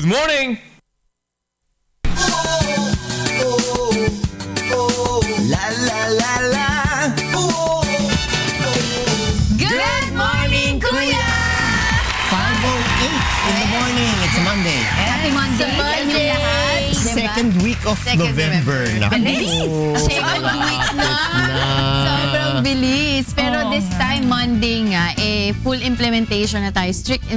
morning! La la la la. Good morning, Kuya! 5:08 in the morning. It's a Monday. Happy Monday sa inyong lahat. Second week of November na. Bilis! Second week na! Sobrang bilis. Pero this time, Monday nga, full implementation na tayo. Strict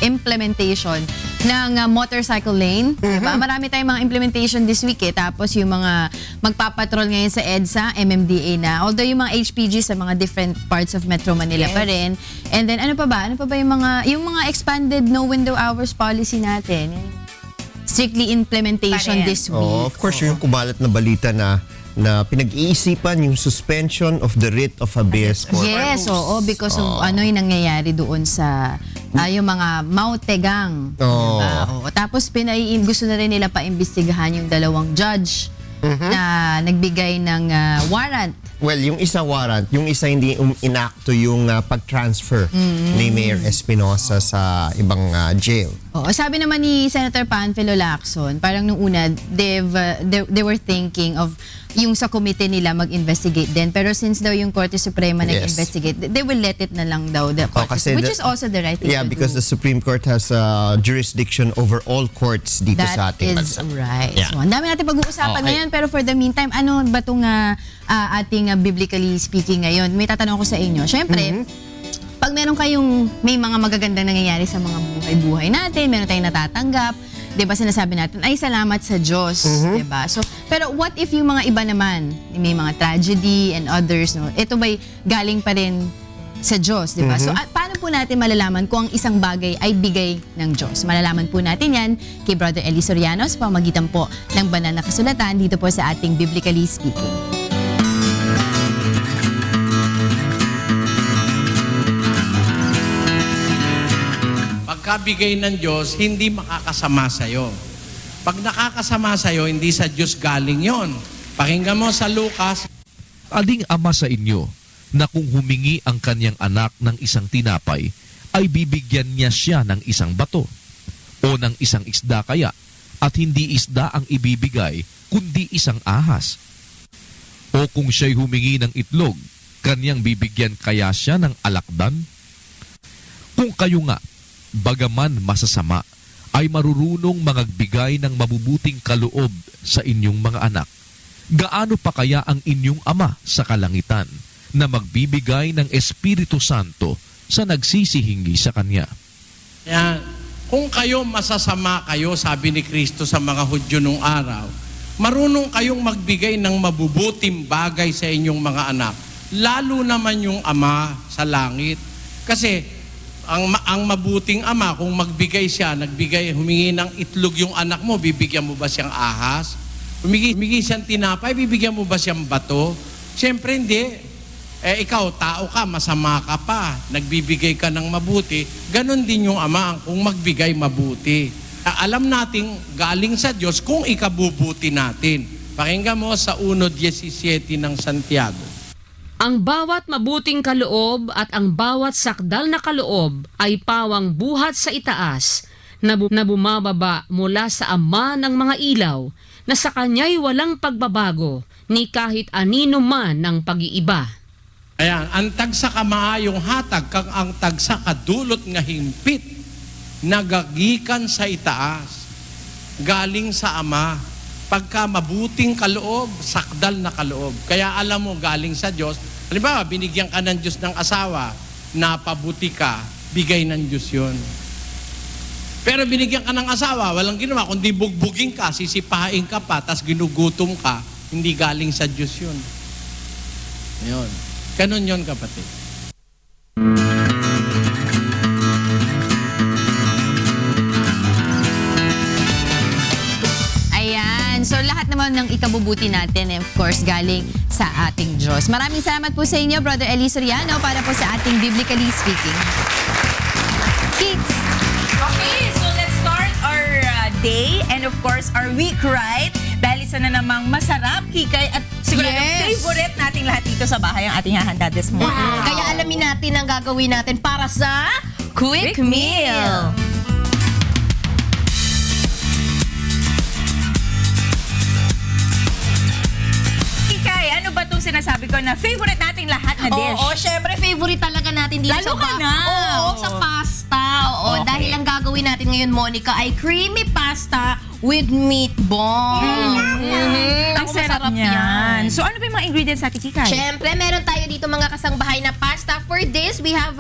implementation ng motorcycle lane. Diba? Marami tayong mga implementation this week Tapos yung mga magpapatrol ngayon sa EDSA, MMDA na. Although yung mga HPG sa mga different parts of Metro Manila pa rin. And then ano pa ba? Ano pa ba yung mga expanded no window hours policy natin? Strictly implementation this week. Oh, of course, yung kumalat na balita na pinag-iisipan yung suspension of the writ of habeas corpus. Yes, because of ano yung nangyayari doon sa yung mga Mautegang. Diba? Tapos gusto na rin nila paimbestigahan yung dalawang judge na nagbigay ng warrant. Well, yung isa warrant, yung isa hindi inakto yung pag-transfer ni Mayor Espinosa sa ibang jail. Sabi naman ni Senator Panfilo Lacson, parang nung una, they were thinking of yung sa committee nila mag-investigate din. Pero since daw yung Korte Suprema nag-investigate, they will let it na lang daw. Which is also the right thing to do. Because the Supreme Court has jurisdiction over all courts dito sa ating bansa. That is right. Yeah. So, ang dami natin pag-uusapan ngayon. Pero for the meantime, ano ba itong ating biblically speaking ngayon? May tatanong ko sa inyo. Siyempre, pag may mga magagandang nangyayari sa mga buhay-buhay natin, meron tayong natatanggap, 'di ba sinasabi natin ay salamat sa Diyos, 'di ba? So, pero what if yung mga iba naman, may mga tragedy and others, no? Ito ba'y galing pa rin sa Diyos, 'di ba? So, paano po natin malalaman kung ang isang bagay ay bigay ng Diyos? Malalaman po natin 'yan kay Brother Eli Soriano sa pamamagitan po ng banal na kasulatan dito po sa ating Biblically Speaking. Pagkabigay ng Diyos, hindi makakasama sa'yo. Pag nakakasama sa'yo, hindi sa Diyos galing yon. Pakinggan mo sa Lucas. Aling ama sa inyo na kung humingi ang kanyang anak ng isang tinapay, ay bibigyan niya siya ng isang bato o ng isang isda kaya, at hindi isda ang ibibigay, kundi isang ahas. O kung siya'y humingi ng itlog, kanyang bibigyan kaya siya ng alakdan? Kung kayo nga, bagaman masasama, ay marurunong mangagbigay ng mabubuting kaloob sa inyong mga anak, gaano pa kaya ang inyong Ama sa kalangitan na magbibigay ng Espiritu Santo sa nagsisihingi sa Kanya? Yan. Kung kayo masasama kayo, sabi ni Kristo sa mga Hudyo nung araw, marunong kayong magbigay ng mabubuting bagay sa inyong mga anak, lalo naman yung Ama sa langit. Kasi ang mabuting ama, kung magbigay siya, humingi ng itlog yung anak mo, bibigyan mo ba siyang ahas? Humingi siyang tinapay, bibigyan mo ba siyang bato? Siyempre hindi. Ikaw, tao ka, masama ka pa, nagbibigay ka ng mabuti, ganon din yung ama kung magbigay mabuti. Alam nating galing sa Diyos kung ikabubuti natin. Pakinggan mo sa 1:17 ng Santiago. Ang bawat mabuting kaloob at ang bawat sakdal na kaloob ay pawang buhat sa itaas na bumababa mula sa Ama ng mga ilaw, na sa Kanya'y walang pagbabago ni kahit anino man ng pag-iiba. Ayan, ang tagsa ka maayong hatag, kang ang tagsa kadulot nga himpit, nagagikan sa itaas, galing sa Ama. Pagka mabuting kaloob, sakdal na kaloob. Kaya alam mo, galing sa Diyos. Halimbawa, binigyan ka ng Diyos ng asawa, napabuti ka, bigay ng Diyos yun. Pero binigyan ka ng asawa, walang ginawa, kundi bugbugin ka, sisipain ka pa, tas ginugutom ka, hindi galing sa Diyos yun. Yun. Ganun yun, kapatid. So lahat naman ng ikabubuti natin, of course, galing sa ating Diyos. Maraming salamat po sa inyo, Brother Eli Soriano, para po sa ating Biblically Speaking. Kids! Okay, so let's start our day and of course our week, right? Dahil isa na namang masarap, kikay at siguro favorite nating lahat dito sa bahay ang ating hahanda this morning. Wow. Kaya alamin natin ang gagawin natin para sa Quick Meal. yung sinasabi ko na favorite nating lahat na dish. Oo, syempre favorite talaga natin dito Lalo sa ka na. Oo, sa pasta. Oo, Okay. dahil ang gagawin natin ngayon, Monica, ay creamy pasta with meatball. Ang Ako, sarap masarap niyan. So ano ba yung mga ingredients natin, Kikay? Syempre, meron tayo dito mga kasangbahay na pasta. For this, we have,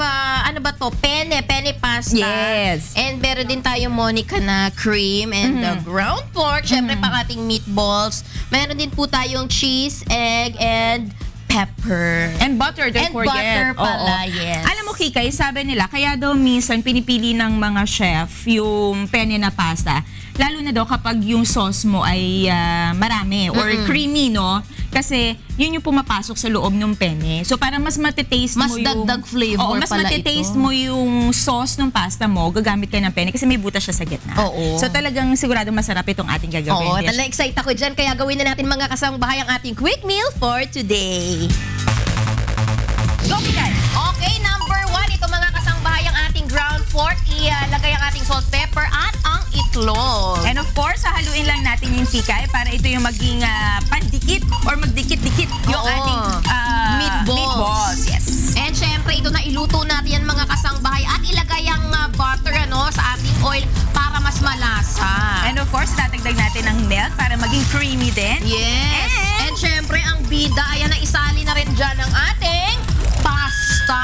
penne pasta. Yes. And meron din tayo, Monica, na cream and ground pork. Syempre, pang ating meatballs. Meron din po tayong cheese, egg, and pepper. And butter, don't And forget. butter pala, Oo. yes. Alam mo, Kikay, sabi nila, kaya daw minsan pinipili ng mga chef yung penne na pasta. Lalo na daw kapag yung sauce mo ay marami or creamy, no? Kasi yun yung pumapasok sa loob ng penne. So para mas matitaste Mas mo yung... dagdag flavor Oo, mas pala matitaste ito. mo yung sauce ng pasta mo, gagamit ka ng penne kasi may butas siya sa gitna. Oo. So talagang sigurado masarap itong ating gagawin. Oo, dish. talagang excited ako dyan. Kaya gawin na natin mga kasangbahay ang ating quick meal for today. Go, Kikay! Okay, number 1, ito mga kasangbahay ang ating ground pork. Ilagay ang ating salt, pepper at ang itlog. And of course, hahaluin lang natin yung Kikay para ito yung maging pandikit or magdikit-dikit yung Oo. ating Meatballs. Yes. And syempre, ito na iluto natin yan mga kasangbahay at ilagay ang butter sa ating oil para mas malasa. And of course, tatagdag natin ng milk para maging creamy din. Yes. And syempre, ang bida, ayan na isali na rin dyan ang ating pasta.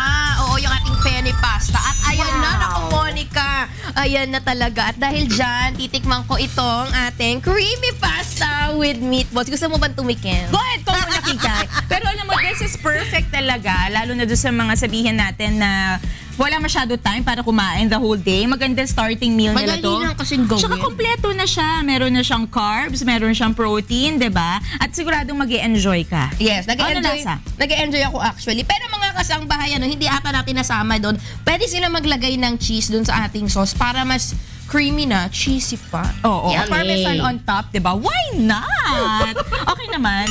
Oo, yung ating penne pasta. At ayan na, Wow. naku Monica. Ayan na talaga. At dahil dyan, titikman ko itong ating creamy pasta with meatballs. Gusto mo ba tumikim? Go ahead, kung muna, Kikay. Pero alam mo, this is perfect talaga. Lalo na doon sa mga sabihin natin na wala masyado time para kumain the whole day. Maganda starting meal nila Madali to. lang kasing gawin. Tsaka kompleto na siya. Meron na siyang carbs, meron siyang protein, 'di ba? At siguradong mag-e-enjoy ka. Yes, Ano nag-enjoy. lasa? Nag-enjoy ako actually. Pero mga kasangbahay, hindi ata natin nasama doon. Pwede sila maglagay ng cheese doon sa ating sauce para mas creamy na, cheesy pa. Oo, Yummy. parmesan on top, 'di ba? Why not? Okay naman.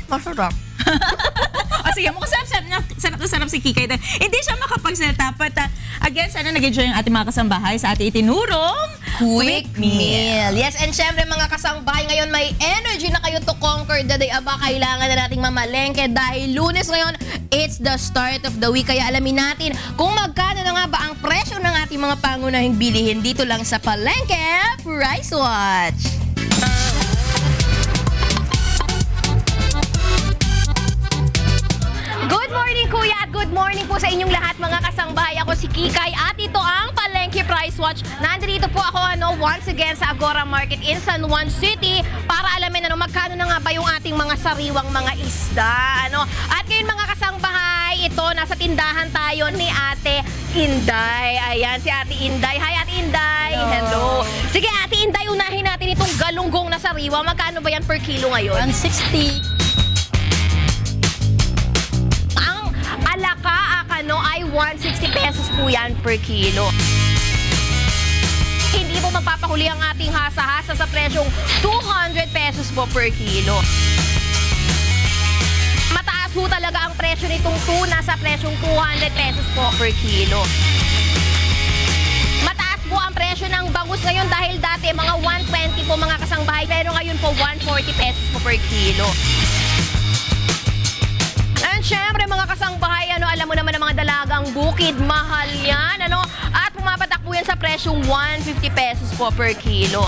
Masarap. O sige, mukhang sarap si Kikay. Hindi siya makapagsalita. But again, sana nag-enjoy yung ating mga kasambahay sa ating itinurong Quick meal. Yes, and syempre mga kasangbahay, ngayon may energy na kayo to conquer the day. Aba, kailangan na nating mamalengke dahil Lunes ngayon, it's the start of the week. Kaya alamin natin kung magkano na nga ba ang presyo ng ating mga pangunahing bilihin dito lang sa Palengke Price Watch. Good morning, Kuya, at good morning po sa inyong lahat, mga kasangbahay. Ako si Kikay at ito ang Palengke Price Watch. Nandito po ako once again sa Agora Market in San Juan City para alamin magkano na nga ba yung ating mga sariwang mga isda. At ngayon mga kasangbahay, ito nasa tindahan tayo ni Ate Inday. Ayan, si Ate Inday. Hi, Ate Inday. Hello. Sige, Ate Inday, unahin natin itong galunggong na sariwa. Magkano ba yan per kilo ngayon? 160. Alaka ay 160 pesos po yan per kilo. Hindi po magpapahuli ang ating hasa-hasa sa presyong 200 pesos po per kilo. Mataas po talaga ang presyo nitong tuna sa presyong 200 pesos po per kilo. Mataas po ang presyo ng bangus ngayon dahil dati mga 120 po mga kasangbahay, pero ngayon po 140 pesos po per kilo. And syempre mga kasangbahay, alam mo naman ang mga dalagang bukid, mahal yan, at pumapatak po yan sa presyong 150 pesos po per kilo.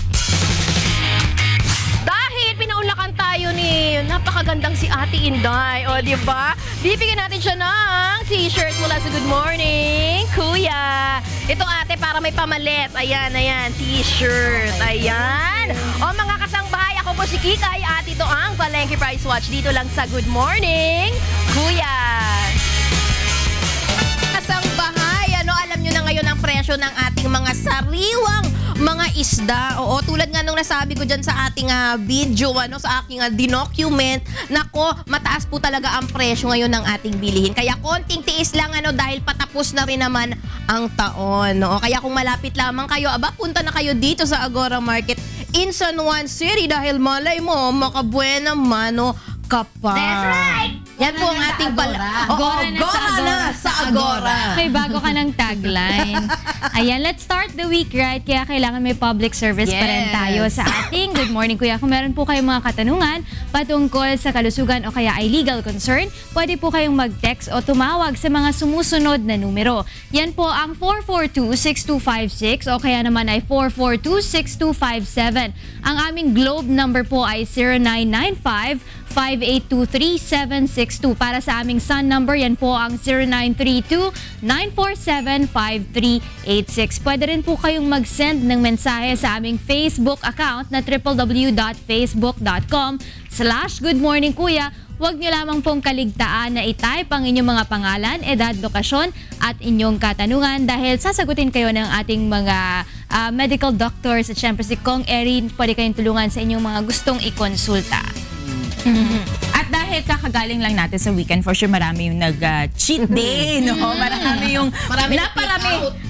Dahil pinaunlakan tayo ni napakagandang si Ate Inday, o di ba? Bibigyan natin siya ng t-shirt mula sa Good Morning, Kuya. Ito ate, para may pamalit. Ayan, t-shirt. Ayan. O mga kasangbahay, ako po si Kikay at ito ang Palengke Price Watch dito lang sa Good Morning, Kuya. Kasangbahay, alam nyo na ngayon ang presyo ng ating mga sariwang mga isda. Oo, tulad nga nung nasabi ko dyan sa ating video, sa aking dinocument, nako, mataas po talaga ang presyo ngayon ng ating bilihin. Kaya konting tiis lang dahil patapos na rin naman ang taon. No? Kaya kung malapit lamang kayo, punta na kayo dito sa Agora Market in San Juan City dahil malay mo, makabuena mano ka pa. That's right! Yan po ang ating Agora na sa Agora. May bago ka ng tagline. Ayan, let's start the week, right? Kaya kailangan may public service pa rin Yes. tayo sa ating Good Morning Kuya. Kung meron po kayong mga katanungan patungkol sa kalusugan o kaya ay legal concern, pwede po kayong mag-text o tumawag sa mga sumusunod na numero. Yan po ang 442-6256 o kaya naman ay 442-6257. Ang aming Globe number po ay 0995-5823-762. Para sa aming Sun number, yan po ang 0932-947-5386. Pwede rin po kayong mag-send ng mensahe sa aming Facebook account na www.facebook.com/goodmorningkuya. Huwag niyo lamang pong kaligtaan na i-type ang inyong mga pangalan, edad, lokasyon at inyong katanungan dahil sasagutin kayo ng ating mga medical doctors at syempre si Kong Erin. Pwede kayong tulungan sa inyong mga gustong ikonsulta. At dahil kakagaling lang natin sa weekend, for sure marami yung nag-cheat day, no? Marami yung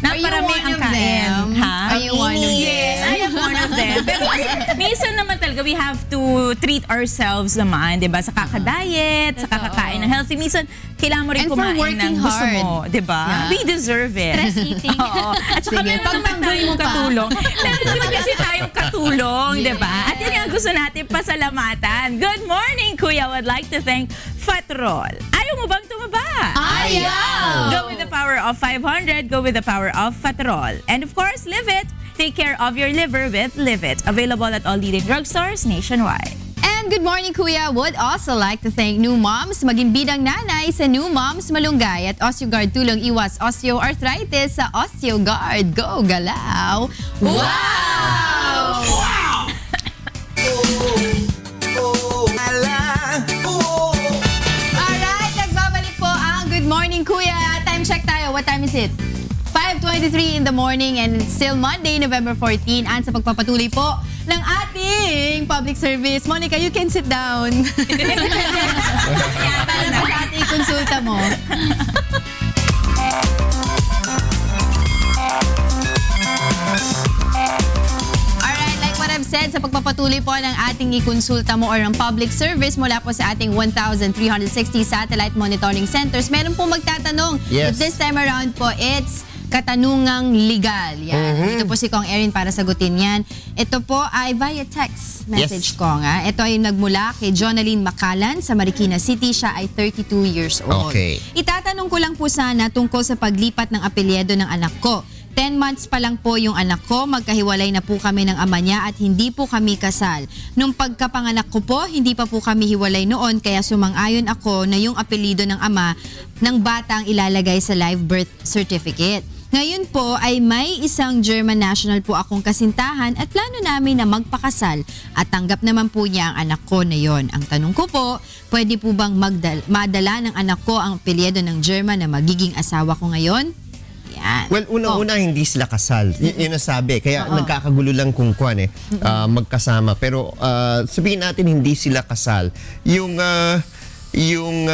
naparami ang kain. Are you one of them? Yes, I am one of them. Pero minsan naman talaga, we have to treat ourselves naman, di ba? Sa kakadiet, sa kakakain ng healthy. Minsan, kailangan mo rin And for kumain working ng gusto hard. mo, di ba? We deserve it. Stress eating. Oo. At saka Sige, meron naman tayong katulong. Meron naman kasi tayong katulong, di ba? At yun ang gusto natin pasalamatan. Good morning, Kuya. Would like to thank Fatrol. Ayaw mo bang tumaba? Ayaw! Go with the power of 500. Go with the power of Fatrol. And of course, Live It. Take care of your liver with Live It. Available at all leading drugstores nationwide. And Good Morning Kuya would also like to thank New Moms, maging bidang nanay sa New Moms Malunggay at OsteoGuard tulong iwas osteoarthritis sa OsteoGuard. Go, galaw! Wow! Alright, nagbabalik po ang Good Morning Kuya. Time check tayo. What time is it? 5:23 in the morning and it's still Monday, November 14. And sa pagpapatuloy po ng ating public service. Monica, you can sit down. Para na sa ating konsulta mo. Alright, like what I've said, sa pagpapatuloy po ng ating ikonsulta mo or ang public service mula po sa ating 1,360 satellite monitoring centers, meron po magtatanong. Yes. But this time around po, it's katanungang legal. Yan. Dito po si Kong Erin para sagutin yan. Ito po ay via text message Yes. ko nga. Ito ay nagmula kay Jonaline Macalan sa Marikina City. Siya ay 32 years old. Okay. Itatanong ko lang po sana tungkol sa paglipat ng apelyido ng anak ko. 10 months pa lang po yung anak ko, magkahiwalay na po kami ng ama niya at hindi po kami kasal. Nung pagkapanganak ko po, hindi pa po kami hiwalay noon kaya sumang-ayon ako na yung apelyido ng ama ng batang ilalagay sa live birth certificate. Ngayon po ay may isang German national po akong kasintahan at plano namin na magpakasal at tanggap naman po niya ang anak ko na yon. Ang tanong ko po, pwede po bang madala ng anak ko ang apelyido ng German na magiging asawa ko ngayon? Yan. Well, unang-una hindi sila kasal. Yun ang sabi. Kaya nagkakagulo lang kung magkasama. Pero sabihin natin hindi sila kasal. Yung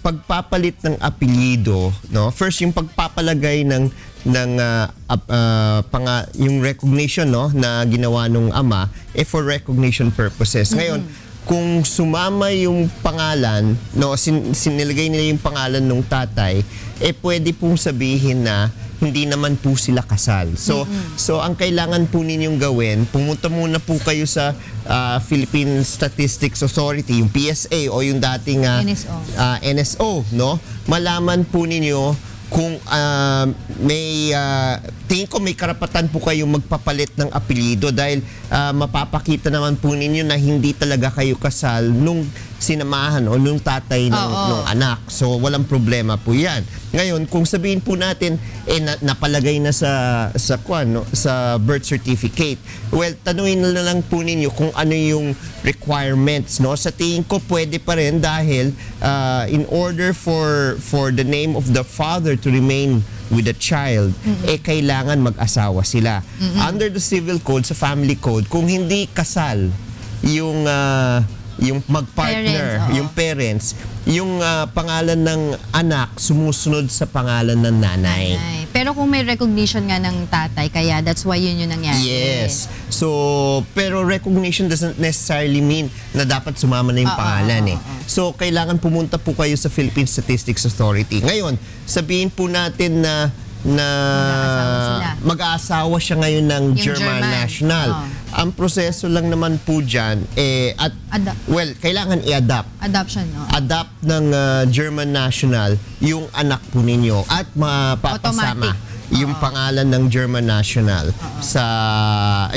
pagpapalit ng apelyido, no? First yung pagpapalagay ng yung recognition, no, na ginawa nung ama for recognition purposes. Ngayon, kung sumama yung pangalan, no, sinilagay nila yung pangalan ng tatay, pwede pong sabihin na hindi naman po sila kasal. So ang kailangan po ninyong gawin, pumunta muna po kayo sa Philippine Statistics Authority, yung PSA o yung dating NSO, no? Malaman po ninyo kung tingin ko may karapatan po kayong magpapalit ng apelyido dahil mapapakita naman po ninyo na hindi talaga kayo kasal nung sinamahan o nung tatay ng anak. So walang problema po 'yan. Ngayon, kung sabihin po natin napalagay na sa birth certificate. Well, tanungin na lang po ninyo kung ano yung requirements, no? Sa tingin ko pwede pa rin dahil in order for the name of the father to remain with the child, kailangan mag-asawa sila. Under the civil code, sa family code, kung hindi kasal yung yung mag-partner, Parents, oo. yung parents, yung pangalan ng anak sumusunod sa pangalan ng nanay. Ay, pero kung may recognition nga ng tatay, kaya that's why yun yung nangyari. Yes. So, pero recognition doesn't necessarily mean na dapat sumama na yung pangalan eh. So, kailangan pumunta po kayo sa Philippine Statistics Authority. Ngayon, sabihin po natin na mag-aasawa siya ngayon ng Yung German German. national. Ang proseso lang naman po dyan, kailangan i-adapt. Adoption, no? Adapt ng German national yung anak po ninyo at mapapasama Automatic. yung pangalan ng German national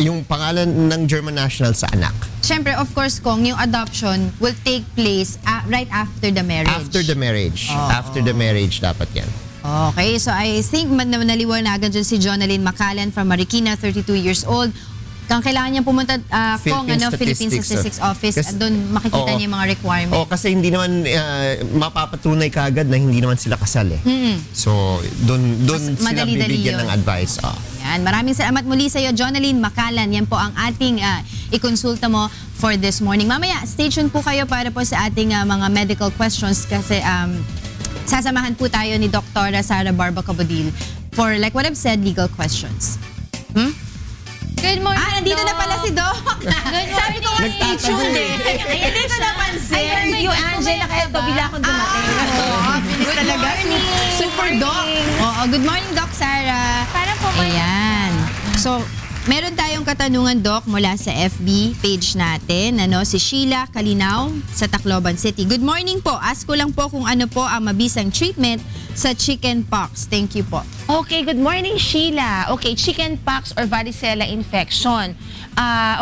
yung pangalan ng German national sa anak. Siyempre, of course, Kong, yung adoption will take place right after the marriage. After the marriage. After the marriage dapat yan. Okay, so I think naliwanagan dyan si Jonalyn Macalan from Marikina, 32 years old. Kung kailangan niya pumunta, Philippine Statistics Office, Kasi- doon makikita niya yung mga requirements. Kasi hindi naman mapapatunay kaagad na hindi naman sila kasal eh. So, doon sila madali-dali bibigyan yun. ng advice. Yan, maraming salamat muli sa iyo, Jonalyn Macalan. Yan po ang ating ikonsulta mo for this morning. Mamaya, stay tuned po kayo para po sa ating mga medical questions kasi sasamahan po tayo ni Dr. Sara Barba Cabudil for, like what I've said, legal questions. Good morning, Nandito na Doc. pala si Doc. Sabi ko nga stay tuned eh. Hindi ko napansin. I heard you, Angela, kaya bigla akong dumating. Bilis talaga. Super Doc. Oo, good morning, Doc Sara. Para po may... Ayan. So, meron tayong katanungan, Doc, mula sa FB page natin. Si Sheila Kalinaw sa Tacloban City. Good morning po. Ask ko lang po kung ano po ang mabisang treatment sa chickenpox. Thank you po. Okay, good morning, Sheila. Okay, chickenpox or varicella infection.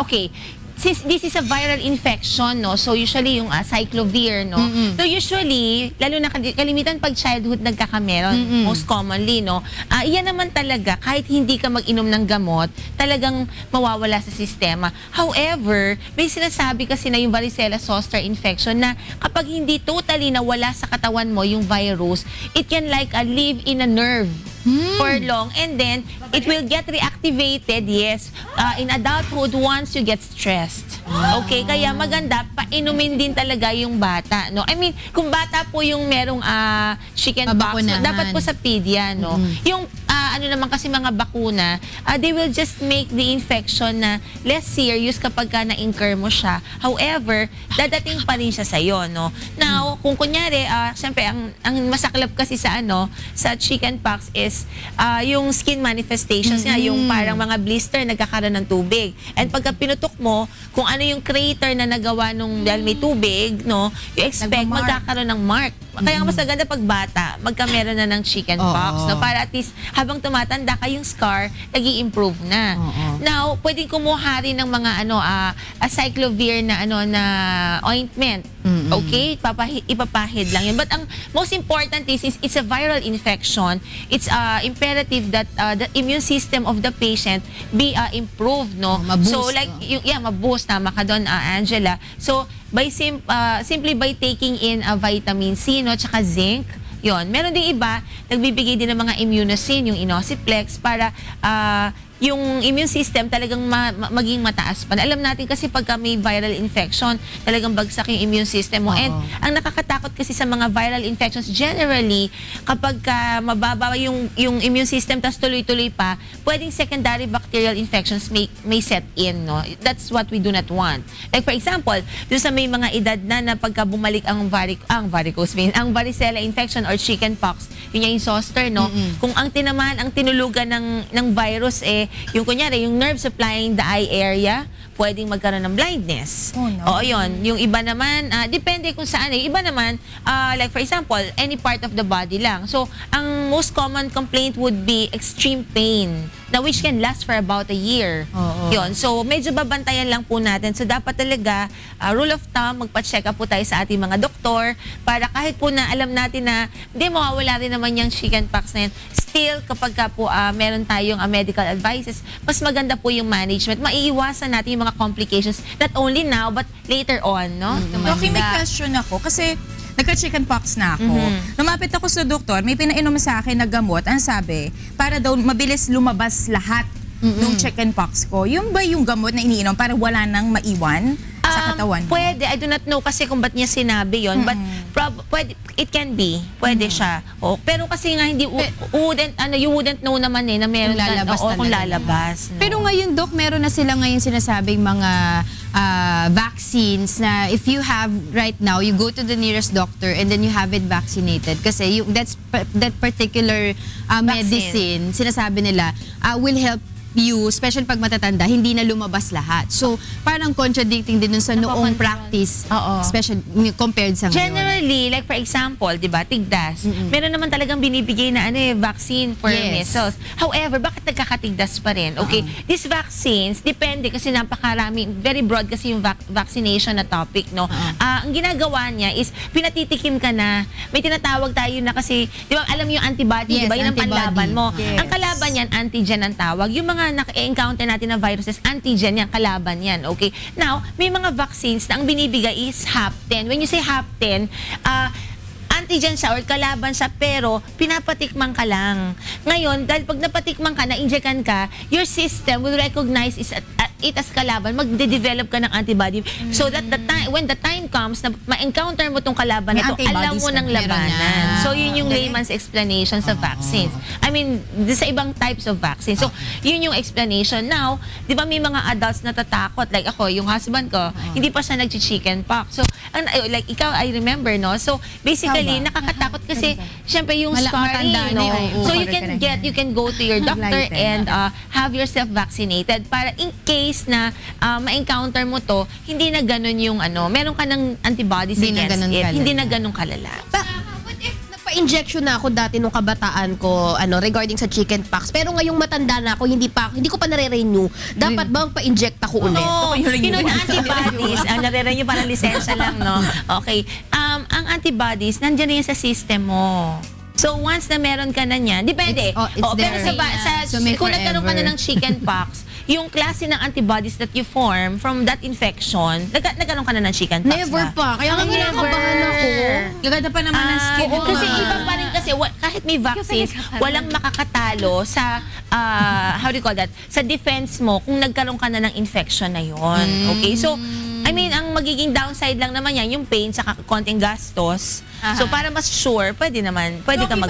Okay, since this is a viral infection, no, so usually yung cyclovir, no, so usually, lalo na kalimitan pag childhood nagkakameron, most commonly, no, iyan naman talaga, kahit hindi ka mag-inom ng gamot, talagang mawawala sa sistema. However, may sinasabi kasi na yung varicella zoster infection na kapag hindi totally nawala sa katawan mo yung virus, it can like live in a nerve for long, and then it will get reactivated, yes, in adulthood once you get stressed. Okay, kaya maganda painumin din talaga yung bata, no? I mean, kung bata po yung merong chickenpox, Mabakunahan. dapat po sa pedia, no? Yung ano naman kasi mga bakuna, they will just make the infection na less serious kapag ka na-incur mo siya. However, dadating pa rin siya sa'yo, no? Now, kung kunyari, siyempre, ang masaklap kasi sa sa chickenpox is yung skin manifestations niya, yung parang mga blister nagkakaroon ng tubig. And pagka pinutok mo, kung ano yung crater na nagawa nung dahil may tubig, no, you expect magkakaroon ng mark. Kaya nga mas maganda pag bata, magkameron na ng chickenpox, no, para at least habang tumatanda ka, yung scar nag-i-improve na. Now, pwedeng kumuha rin ng mga cyclovir na na ointment. Okay? Ipapahid lang yun. But ang most important is it's a viral infection. It's imperative that the immune system of the patient be improved, no? Ma-boost, so like ma-boost, tama ka doon, Angela. So by simply by taking in vitamin C, no, tsaka zinc, yon. Meron ding iba nagbibigay din ng mga immunosin, yung inosiplex, para yung immune system talagang maging mataas pa. Alam natin kasi pagka may viral infection, talagang bagsak yung immune system mo. And ang nakakatakot kasi sa mga viral infections, generally, kapag mababa yung immune system, tas tuloy-tuloy pa, pwedeng secondary bacterial infections may set in, no? That's what we do not want. Like for example, dun sa may mga edad na pagka bumalik ang varicose vein, ang varicella infection or chickenpox, yun yung zoster, no? Kung ang tinulugan ng virus yung kunyari, yung nerve supplying the eye area, pwedeng magkaroon ng blindness. Oh, no. Oo, yun. Yung iba naman, depende kung saan. Yung iba naman, like for example, any part of the body lang. So, ang most common complaint would be extreme pain, na which can last for about a year. Yun. So, medyo babantayan lang po natin. So, dapat talaga, rule of thumb, magpa-check up po tayo sa ating mga doktor para kahit po na alam natin na hindi mawawala rin naman yung chickenpox na yun, still, kapag po meron tayong medical advices, mas maganda po yung management. Maiiwasan natin yung mga complications, not only now, but later on, no? Okay, may question ako. Kasi nagka-chickenpox na ako. Lumapit ako sa doktor, may pinainom sa akin na gamot. Ang sabi, para daw mabilis lumabas lahat nung chickenpox ko. Yung ba yung gamot na iniinom para wala nang maiwan sa katawan mo? Pwede. I do not know kasi kung ba't niya sinabi yon, but pwede, it can be. Pwede siya. Pero kasi nga hindi you wouldn't know naman na meron Kung lalabas kung talaga. lalabas. No? Pero ngayon, Doc, meron na sila ngayon sinasabing mga vaccines na if you have right now, you go to the nearest doctor and then you have it vaccinated. Kasi that particular medicine, sinasabi nila, will help you, especially pag matatanda, hindi na lumabas lahat. So, parang contradicting din dun sa noong practice, especially compared sa ngayon. Generally, like for example, di ba, tigdas, meron naman talagang binibigay na vaccine for measles. However, bakit nagkakatigdas pa rin? Okay, these vaccines, depende kasi napakarami, very broad kasi yung vaccination na topic, no? Ang ginagawa niya is, pinatitikim ka na, may tinatawag tayo na kasi, di ba, alam yung antibody, di ba, yun ang panlaban mo. Ang kalaban yan, antigen ang tawag. Yung mga naka-encounter natin na viruses, antigen yan, kalaban yan, okay? Now, may mga vaccines na ang binibigay is hapten. When you say hapten, antigen siya or kalaban siya, pero pinapatikman ka lang. Ngayon, dahil pag napatikman ka, na-injectan ka, your system will recognize it as kalaban, magde-develop ka ng antibody. So that when the time comes na ma-encounter mo tong kalaban na to, alam mo ng labanan. So yun yung layman's explanation sa vaccines. I mean, sa ibang types of vaccines. So yun yung explanation. Now, di ba may mga adults na tatakot? Like ako, yung husband ko, hindi pa siya nag-chicken pox. So, like ikaw, I remember, no? So basically, nakakatakot kasi syempre yung scarring, no? So you can go to your doctor and have yourself vaccinated para in case na ma-encounter mo to, hindi na ganun yung meron ka ng antibodies against it. Hindi na ganun kalala. What if napa-injection na ako dati nung kabataan ko regarding sa chickenpox, pero ngayong matanda na ako, hindi ko pa nare-renew. Dapat bang pa-inject ako ulit? Antibodies, nare-renew para lisensya lang, no? Okay. Ang antibodies, nandiyan na yan sa system mo. So, once na meron ka na niyan, depende. Pero kung nagkaroon ka na ng chickenpox, yung klase ng antibodies that you form from that infection, nagkaroon ka na ng chickenpox. Never pa. Kaya nga kinakabahan ako. Gaganda pa naman ng skin. Kasi iba pa rin kasi, kahit may vaccines, walang makakatalo sa, how do you call that, sa defense mo kung nagkaroon ka na ng infection na yun. Okay? So, I mean, ang magiging downside lang naman yan, yung pain sa konting gastos. So, para mas sure, pwede ka magpunta.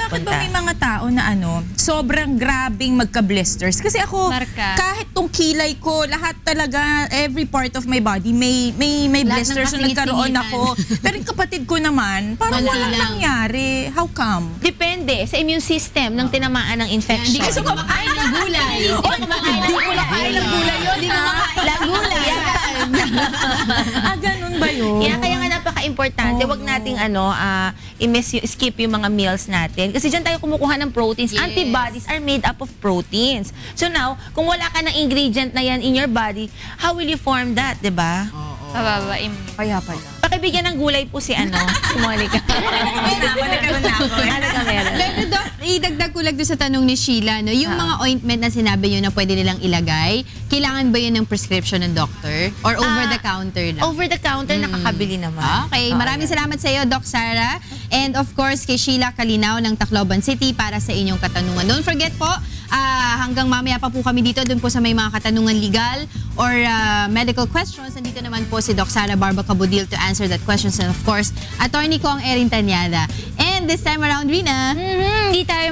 Bakit ba may mga tao na sobrang grabing magka-blisters? Kasi ako, kahit tong kilay ko, lahat talaga, every part of my body, may blisters na nagkaroon ako. Pero yung kapatid ko naman, parang walang nangyari. How come? Depende sa immune system ng tinamaan ng infection. Hindi ka kumakain ng gulay. Hindi ko kumakain ng gulay yun. Hindi kumakain ng gulay. Ganun ba yun? Kaya nga napaka-importante, wag nating skip yung mga meals natin. Kasi dyan tayo kumukuha ng proteins. Antibodies are made up of proteins. So now, kung wala ka ng ingredient na yan in your body, how will you form that, diba? Kaya pala. Pakibigyan ng gulay po si Monica. Nagkaroon na ako. Pero Doc, idagdag ko lang doon sa tanong ni Sheila, no? Yung mga ointment na sinabi nyo na pwede nilang ilagay, kailangan ba yun ng prescription ng doctor? Or over the counter lang? Over the counter, nakakabili naman. Okay, maraming salamat sa iyo, Doc Sara. And of course, kay Sheila Kalinaw ng Tacloban City para sa inyong katanungan. Don't forget po, hanggang mamaya pa po kami dito, dun po sa may mga katanungan legal or medical questions. Nandito naman po si Doc Sara Barba Cabudil to answer that questions. And of course, Attorney Kong Erin Tanyada. And this time around, Rina, Hindi tayo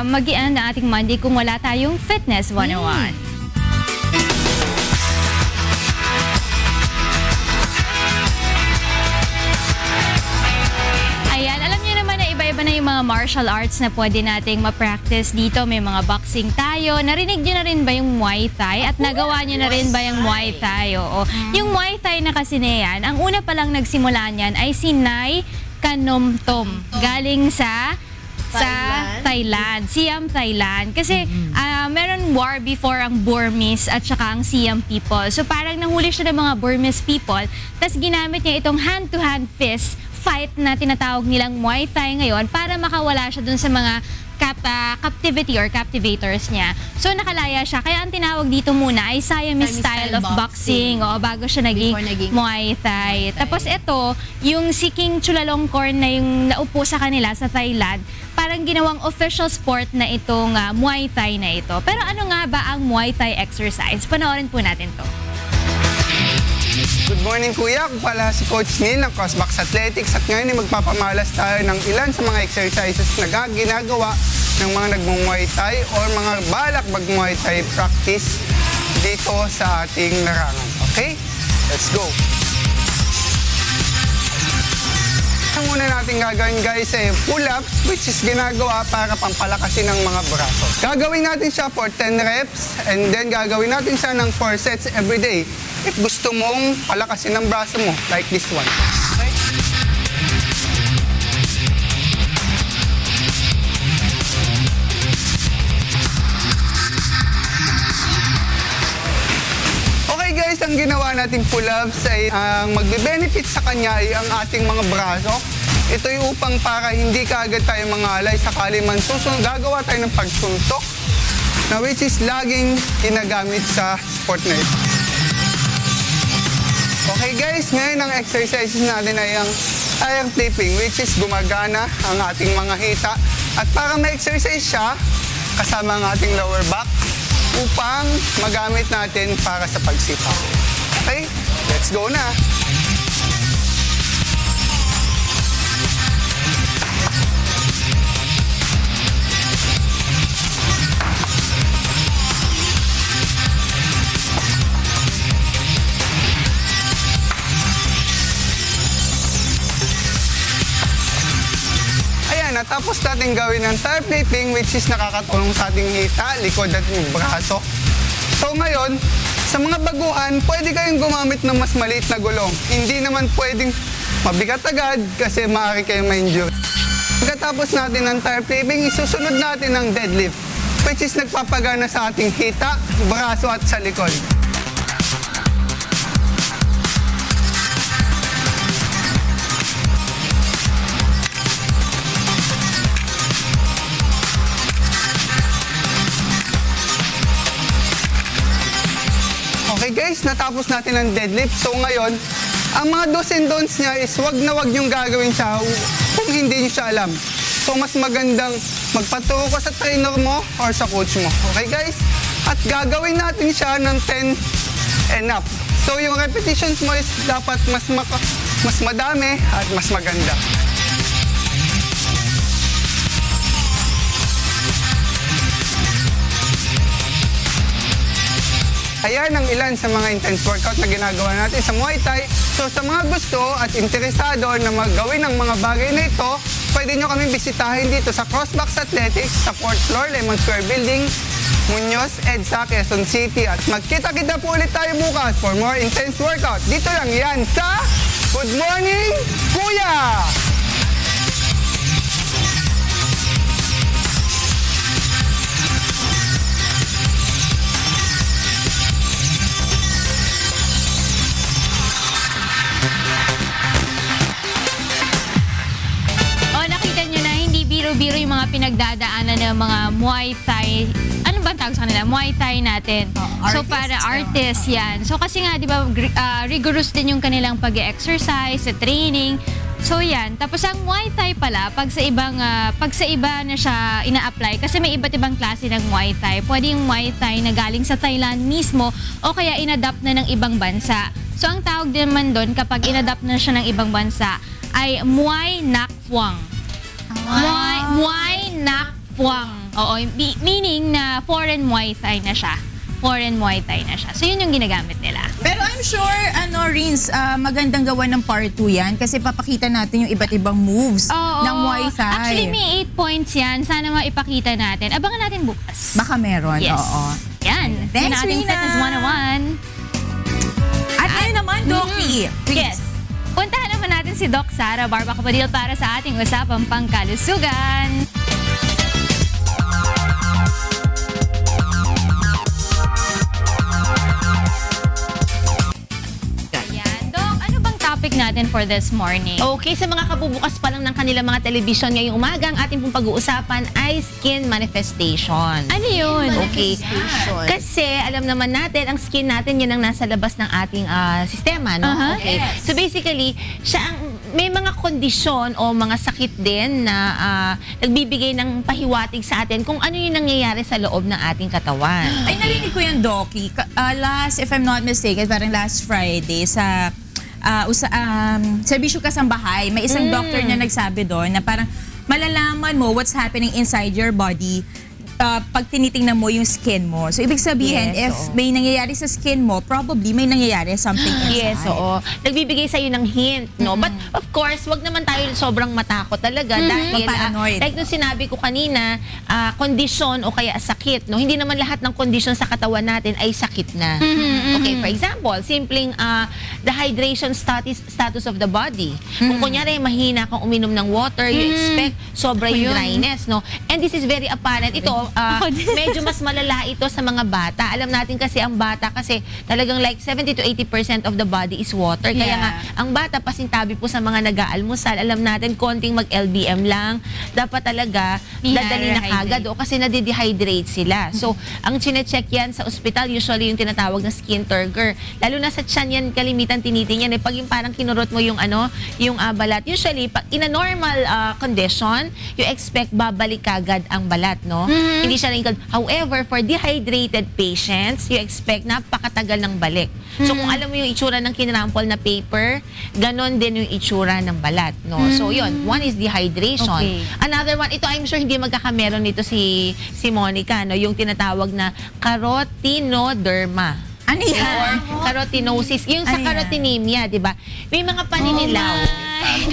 mag-ian ng ating Monday kung wala tayong Fitness 101. Ayan, alam niyo naman na iba-iba na yung mga martial arts na pwede nating ma-practice dito. May mga boxing tayo. Narinig niyo na rin ba yung Muay Thai? At nagawa niyo na rin ba yung Muay Thai? Oo. Yung Muay Thai na kasi na yan, ang una palang nagsimula niyan ay si Nai Kanomtom. Galing sa Thailand. Siam, Thailand. Kasi meron war before ang Burmese at saka ang Siam people. So parang nahuli siya ng mga Burmese people, tapos ginamit niya itong hand-to-hand fist fight na tinatawag nilang Muay Thai ngayon para makawala siya dun sa mga captivity or captivators niya. So nakalaya siya. Kaya ang tinawag dito muna ay Siamese style of boxing. O, bago siya naging Muay Thai. Tapos ito, yung si King Chulalongkorn na yung naupo sa kanila sa Thailand, parang ginawang official sport na itong Muay Thai na ito. Pero ano nga ba ang Muay Thai exercise? Panoorin po natin to. Good morning kuya, ako pala si Coach Neil ng Crossbox Athletics at ngayon ay magpapamalas tayo ng ilan sa mga exercises na ginagawa ng mga nagmumuay Thai or mga balak mag-Muay Thai practice dito sa ating larangan. Okay? Let's go! Ang una natin gagawin guys ay pull-ups which is ginagawa para pampalakasin ng mga braso. Gagawin natin siya for 10 reps and then gagawin natin siya ng 4 sets every day. If gusto mong palakasin ng braso mo, like this one. Okay? Okay guys, ang ginawa nating pull-ups ay ang magbe-benefit sa kanya ay ang ating mga braso. Ito yung upang para hindi kaagad tayo mangalay sakali man susunod, gagawa tayo ng pagsuntok na which is laging ginagamit sa sport na ito. Okay guys, ngayon ang exercises natin ay ang tire flipping which is gumagana ang ating mga hita. At para ma-exercise siya, kasama ang ating lower back upang magamit natin para sa pagsipa. Okay, let's go na! Natapos natin gawin ng tire flipping which is nakakatulong sa ating hita, likod at braso. So ngayon, sa mga baguhan, pwede kayong gumamit ng mas maliit na gulong. Hindi naman pwedeng mabigat agad kasi maaari kayong ma-injure. Pagkatapos natin ng tire flipping, isusunod natin ng deadlift which is nagpapagana sa ating hita, braso at sa likod. Okay guys, natapos natin ang deadlift. So ngayon, ang mga do's and don'ts niya is wag na wag niyong gagawin siya kung hindi niyo siya alam. So mas magandang magpaturo ka sa trainer mo or sa coach mo. Okay guys? At gagawin natin siya ng 10 and up. So yung repetitions mo is dapat mas madami at mas maganda. Ayan ang ilan sa mga intense workout na ginagawa natin sa Muay Thai. So sa mga gusto at interesado na maggawin ng mga bagay na ito, pwede nyo kami bisitahin dito sa Crossbox Athletics sa 4th floor, Lemon Square Building, Muñoz, EDSA, Quezon City. At magkita-kita po ulit tayo bukas for more intense workout. Dito lang yan sa Good Morning Kuya! Biro-biro yung mga pinagdadaanan ng mga Muay Thai. Ano ba ang tawag sa kanila? Muay Thai natin. So para artists yan. So kasi nga, di ba, rigorous din yung kanilang pag-exercise, sa training. So yan. Tapos ang Muay Thai pala, pag sa iba na siya ina-apply, kasi may iba't ibang klase ng Muay Thai. Pwede yung Muay Thai na galing sa Thailand mismo o kaya inadapt na ng ibang bansa. So ang tawag din naman doon kapag inadapt na siya ng ibang bansa ay Muay Nak Phuong. Muay Nak Phuong. Oo, meaning na foreign Muay Thai na siya. Foreign Muay Thai na siya. So yun yung ginagamit nila. Pero I'm sure, Rins, magandang gawa ng part 2 yan kasi papakita natin yung iba't ibang moves ng Muay Thai. Actually, may 8 points yan. Sana maipakita natin. Abangan natin bukas. Baka meron, Yes. oo. Yan. Thanks, Yan ang ating Rina. Fitness 101. At ngayon naman, Doki. Yes. Puntahan naman natin si Doc Sara Barba Capadil para sa ating usapang pangkalusugan. Ayan. Doc, ano bang topic natin for this morning? Okay, sa mga kabubukas pa lang ng kanilang mga television ngayong umaga, ang ating pong pag-uusapan ay skin manifestation. Ano yun? Okay. Kasi alam naman natin, ang skin natin yun ang nasa labas ng ating sistema, no? Aha. Okay. So basically, siya ang may mga kondisyon o mga sakit din na nagbibigay ng pahiwatig sa atin kung ano yung nangyayari sa loob ng ating katawan. Ay, narinig ko yung Doki. Last, if I'm not mistaken, parang last Friday sa Serbisyo Kasambahay, may isang doctor na nagsabi doon na parang malalaman mo what's happening inside your body pag tinitingnan mo yung skin mo. So, ibig sabihin, Yes, if may nangyayari sa skin mo, probably may nangyayari something inside. Yes, oo. Nagbibigay sa'yo ng hint, no? But of course, wag naman tayo sobrang matakot talaga dahil, Paranoid. like nung sinabi ko kanina, kondisyon o kaya sakit, no? Hindi naman lahat ng kondisyon sa katawan natin ay sakit na. Okay, for example, simpleng dehydration status of the body. Kung kunyari, mahina kang uminom ng water, you expect sobra yung dryness, no? And this is very apparent. Ito, medyo mas malala ito sa mga bata. Alam natin kasi ang bata kasi talagang like 70 to 80% of the body is water. Kaya nga, ang bata pasintabi po sa mga nag-aalmusal. Alam natin, konting mag-LBM lang. Dapat talaga, dadali na kagad. O, kasi nade-dehydrate sila. So, ang chinecheck yan sa ospital, usually yung tinatawag na skin turgor. Lalo na sa tiyan yan, kalimitan tinitingnan. Pag yung parang kinurot mo yung balat. Usually, pag in a normal condition, you expect babalik kagad ang balat, no? Hindi siya wrinkle. However, for dehydrated patients, you expect napakatagal ng balik. So, kung alam mo yung itsura ng kinrampol na paper, ganon din yung itsura ng balat, no? So, yun. One is dehydration. Okay. Another one, ito I'm sure hindi magkakameron nito si Monica, no? Yung tinatawag na carotenoderma. Ano yan? Or carotenosis. Yung sa Ano yan? carotinemia, di ba? May mga paninilaw.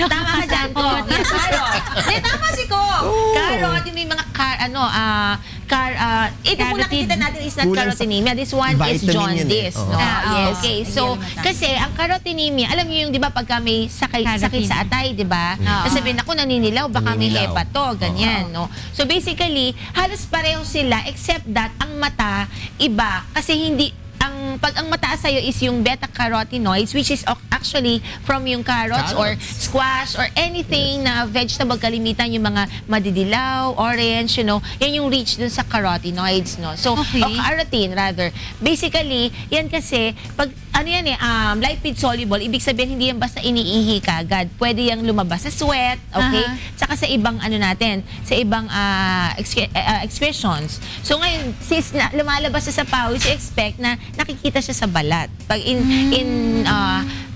Tama ka dyan, ko. Yes, carrot. Hindi, tama si ko. Carrot, yung may mga ito kung nakikita natin is not Kulang sa carotinemia. This one is vitamin yun jaundice. eh. No? yes. Okay, so, kasi ang carotinemia, alam niyo yung, di ba, pagka may sakit sa atay, di ba? Kasi sabihin, ako, naninilaw, baka may Naninilaw. hepato, ganyan, no? So, basically, halos pareho sila, except that, ang mata, iba. Kasi hindi, pag ang mataas sa'yo is yung beta-carotenoids, which is actually from yung carrots or squash or anything na vegetable, kalimitan yung mga madidilaw, orange, you know, yan yung reach dun sa carotenoids, no? So, o carotene rather. Basically, yan kasi, pag ano yan lipid soluble, ibig sabihin hindi yan basta iniihi kagad. Pwede yang lumabas sa sweat, okay? Tsaka sa ibang ano natin, sa ibang excretions. So ngayon, since lumalabas siya sa pawis, you expect na nakikita siya sa balat. Pag in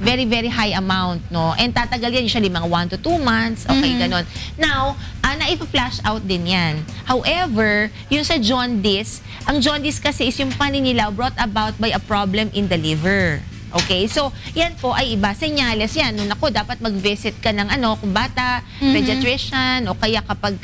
very, very high amount, no? And tatagal yan usually mga 1 to 2 months, okay, ganon. Now, naipa-flash out din yan. However, yung sa jaundice, ang jaundice kasi is yung paninilaw brought about by a problem in the liver. Okay, so yan po ay iba. Senyales yan. Nung ako, dapat mag-visit ka ng kung bata, pediatrician, o kaya kapag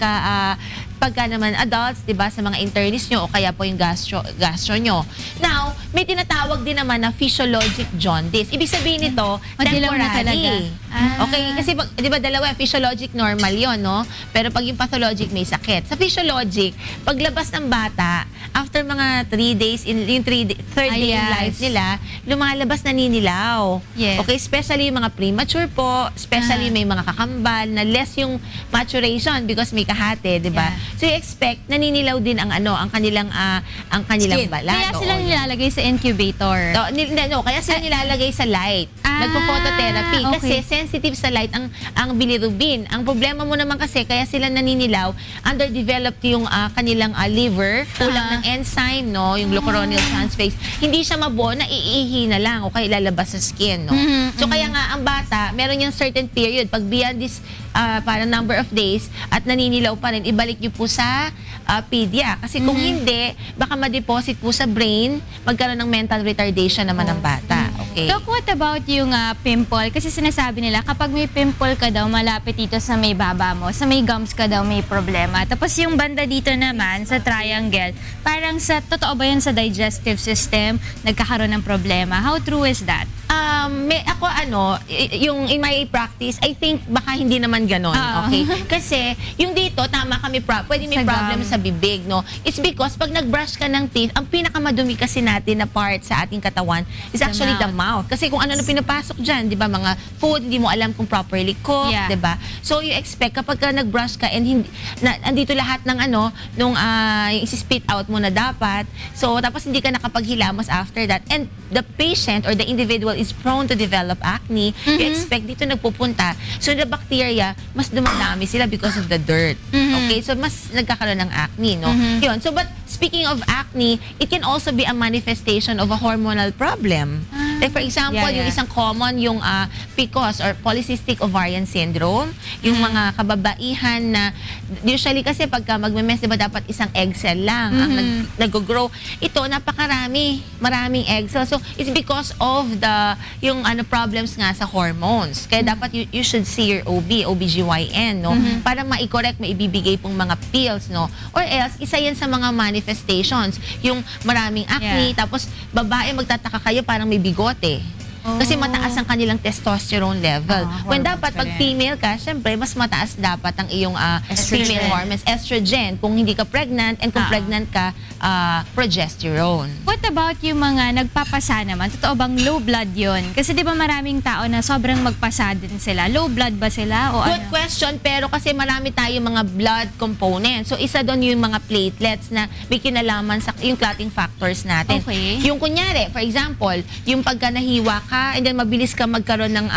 pagka naman adults, di ba, sa mga internist nyo, o kaya po yung gastro nyo. Now, may tinatawag din naman na physiologic jaundice. Ibig sabihin nito, Madilaw na talaga. temporary. Okay, kasi di ba dalawa, physiologic normal yon, no? Pero pag yung pathologic may sakit. Sa physiologic, paglabas ng bata, after mga 3 days, third day in life nila, lumalabas naninilaw. Yes. Okay, especially yung mga premature po, especially may mga kakambal na less yung maturation because may kahate, di ba? Yeah. So you expect naninilaw din ang kanilang Skin. balat. Kaya sila Oo, nilalagay sa incubator. kaya sila nilalagay sa light. Nagpo-phototherapy okay. kasi sensitive sa light ang bilirubin. Ang problema mo naman kasi kaya sila naninilaw, underdeveloped yung kanilang liver, kulang ng enzyme, no, yung glucuronil transferase. Hindi siya mabuo, naiihi na lang o kaya ilalabas sa skin, no. So kaya nga ang bata, meron yung certain period pag beyond this parang number of days at naninilaw pa rin, ibalik niyo po sa pedia. Kasi kung hindi, baka ma-deposit po sa brain, magkaroon ng mental retardation naman ng bata. Okay. Doc, what about yung pimple? Kasi sinasabi nila, kapag may pimple ka daw, malapit dito sa may baba mo, sa may gums ka daw may problema. Tapos yung banda dito naman, sa triangle, parang totoo ba yan sa digestive system, nagkakaroon ng problema? How true is that? Yung in my practice, I think baka hindi naman ganon, okay? Kasi yung dito, tama kami, pwede may Sa problem gum. sa bibig, no? It's because pag nag-brush ka ng teeth, ang pinakamadumi kasi natin na part sa ating katawan is actually the mouth. Kasi kung ano na pinapasok dyan, di ba, mga food, hindi mo alam kung properly cooked, Yeah. di ba? So you expect kapag ka nag-brush ka and andito lahat ng yung isi-spit out mo na dapat, so tapos hindi ka nakapaghilamos after that, and the patient or the individual is is prone to develop acne, you expect dito nagpupunta. So the bacteria, mas dumadami sila because of the dirt. Okay? So mas nagkakaroon ng acne, no? Yun. So but speaking of acne, it can also be a manifestation of a hormonal problem. Like for example, yung isang common, yung PCOS or polycystic ovarian syndrome, yung mga kababaihan na usually kasi pagka magme-mens, diba dapat isang egg cell lang ang nag-grow. Ito, maraming egg cells. So it's because of yung problems nga sa hormones. Kaya dapat you should see your OBGYN, no? Para ma-correct, maibibigay pong mga pills, no? Or else, isa yan sa mga manifestations. Yung maraming acne, tapos babae, magtataka kayo parang may bigote. Kasi mataas ang kanilang testosterone level. When dapat, pag female ka, syempre, mas mataas dapat ang iyong female hormones. Estrogen, kung hindi ka pregnant, and kung pregnant ka, progesterone. What about yung mga nagpapasa naman? Totoo bang low blood yon? Kasi di ba maraming tao na sobrang magpasa din sila? Low blood ba sila o Good question, pero kasi marami tayong mga blood components. So, isa doon yung mga platelets na may kinalaman sa yung clotting factors natin. Okay. Yung kunyari, for example, yung pagka nahiwa ka, and then mabilis ka magkaroon ng,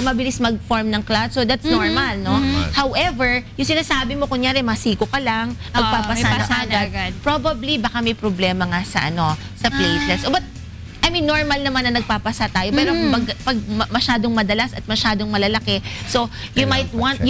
mabilis mag-form ng clot. So, that's normal, no? However, yung sinasabi mo, kunyari, masiko ka lang, magpapasa may na pasa na agad. agad. Probably, baka may problema nga sa, sa platelets. But, I mean, normal naman na nagpapasa tayo, pero pag masyadong madalas at masyadong malalaki, so you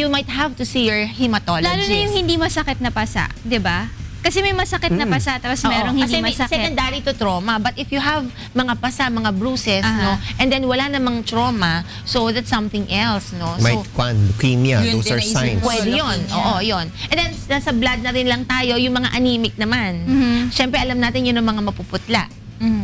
might have to see your hematologist. Lalo na yung hindi masakit na pasa, di ba? Kasi may masakit na pasa, tapos merong hindi kasi may masakit. secondary to trauma. But if you have mga pasa, mga bruises, no, and then wala namang trauma, so that's something else, no? Might leukemia, Yun those din are naisip signs. ko. Pwede yun. Oo, yun. And then, nasa blood na rin lang tayo, yung mga anemic naman. Siyempre, alam natin yun ang mga mapuputla.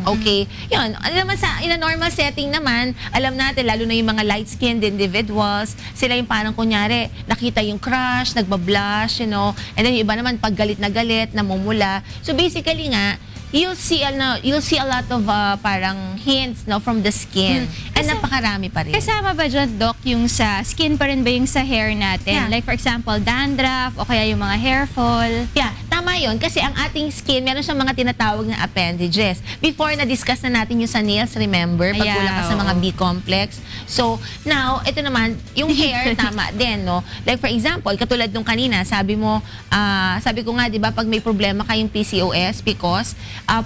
Okay? Yun. Alam naman in a normal setting naman, alam natin, lalo na yung mga light-skinned individuals, sila yung parang kunyari, nakita yung crush, nagbablush, and then yung iba naman, pag galit na galit, namumula. So basically nga, you'll see a lot of parang hints, no, from the skin. And napakarami pa rin. Kasama ba dyan, Doc, yung sa skin pa rin ba yung sa hair natin? Yeah. Like for example, dandruff o kaya yung mga hair fall? Yeah, tama yun. Kasi ang ating skin, meron siyang mga tinatawag na appendages. Before, na-discuss na natin yung sa nails, remember? Pag kulang ka sa mga B-complex. So, now, ito naman, yung hair, tama din, no? Like for example, katulad nung kanina, sabi ko nga, di ba, pag may problema kayong PCOS, because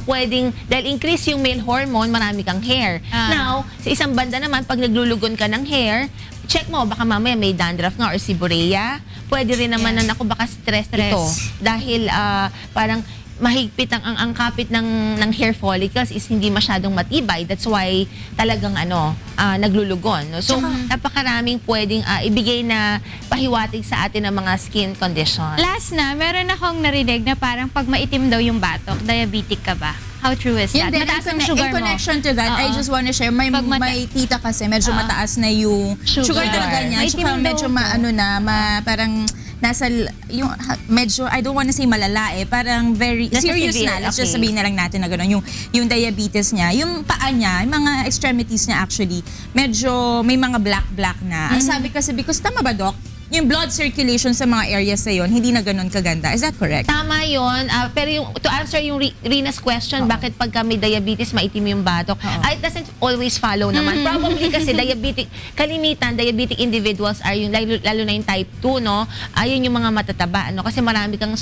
pwedeng, dahil increase yung male hormone, marami kang hair. Now, sa isang banda naman, pag naglulugon ka ng hair, check mo, baka mamaya may dandruff nga or seborrhea. Pwede rin naman na, naku, baka stress ito. Dahil parang mahigpit ang kapit ng hair follicles is hindi masyadong matibay. That's why talagang naglulugon. No? So, napakaraming pwedeng ibigay na pahiwatig sa atin ng mga skin condition. Last na, meron akong narinig na parang pag maitim daw yung batok, diabetic ka ba? How true is that? Yun din, Mataas ang in sugar mo. connection to that, I just wanna share, may tita kasi, medyo mataas na yung sugar talaga niya. May Tsaka itim medyo daw parang nasa, yung medyo, I don't wanna say malala parang very Nasa serious severe, na. Let's just okay. sabihin na lang natin na gano'n. Yung diabetes niya, yung paa niya, yung mga extremities niya actually, medyo may mga black na. Ang sabi kasi, because tama ba, Doc? Yung blood circulation sa mga areas na yun, hindi na ganun kaganda. Is that correct? Tama yun. Pero to answer yung Rina's question, bakit pagka may diabetes, maitim yung batok, it doesn't always follow naman. Probably kasi kalimitan, diabetic individuals are yung, lalo na yung type 2, no? Ayun yung mga matataba, no? Kasi marami kang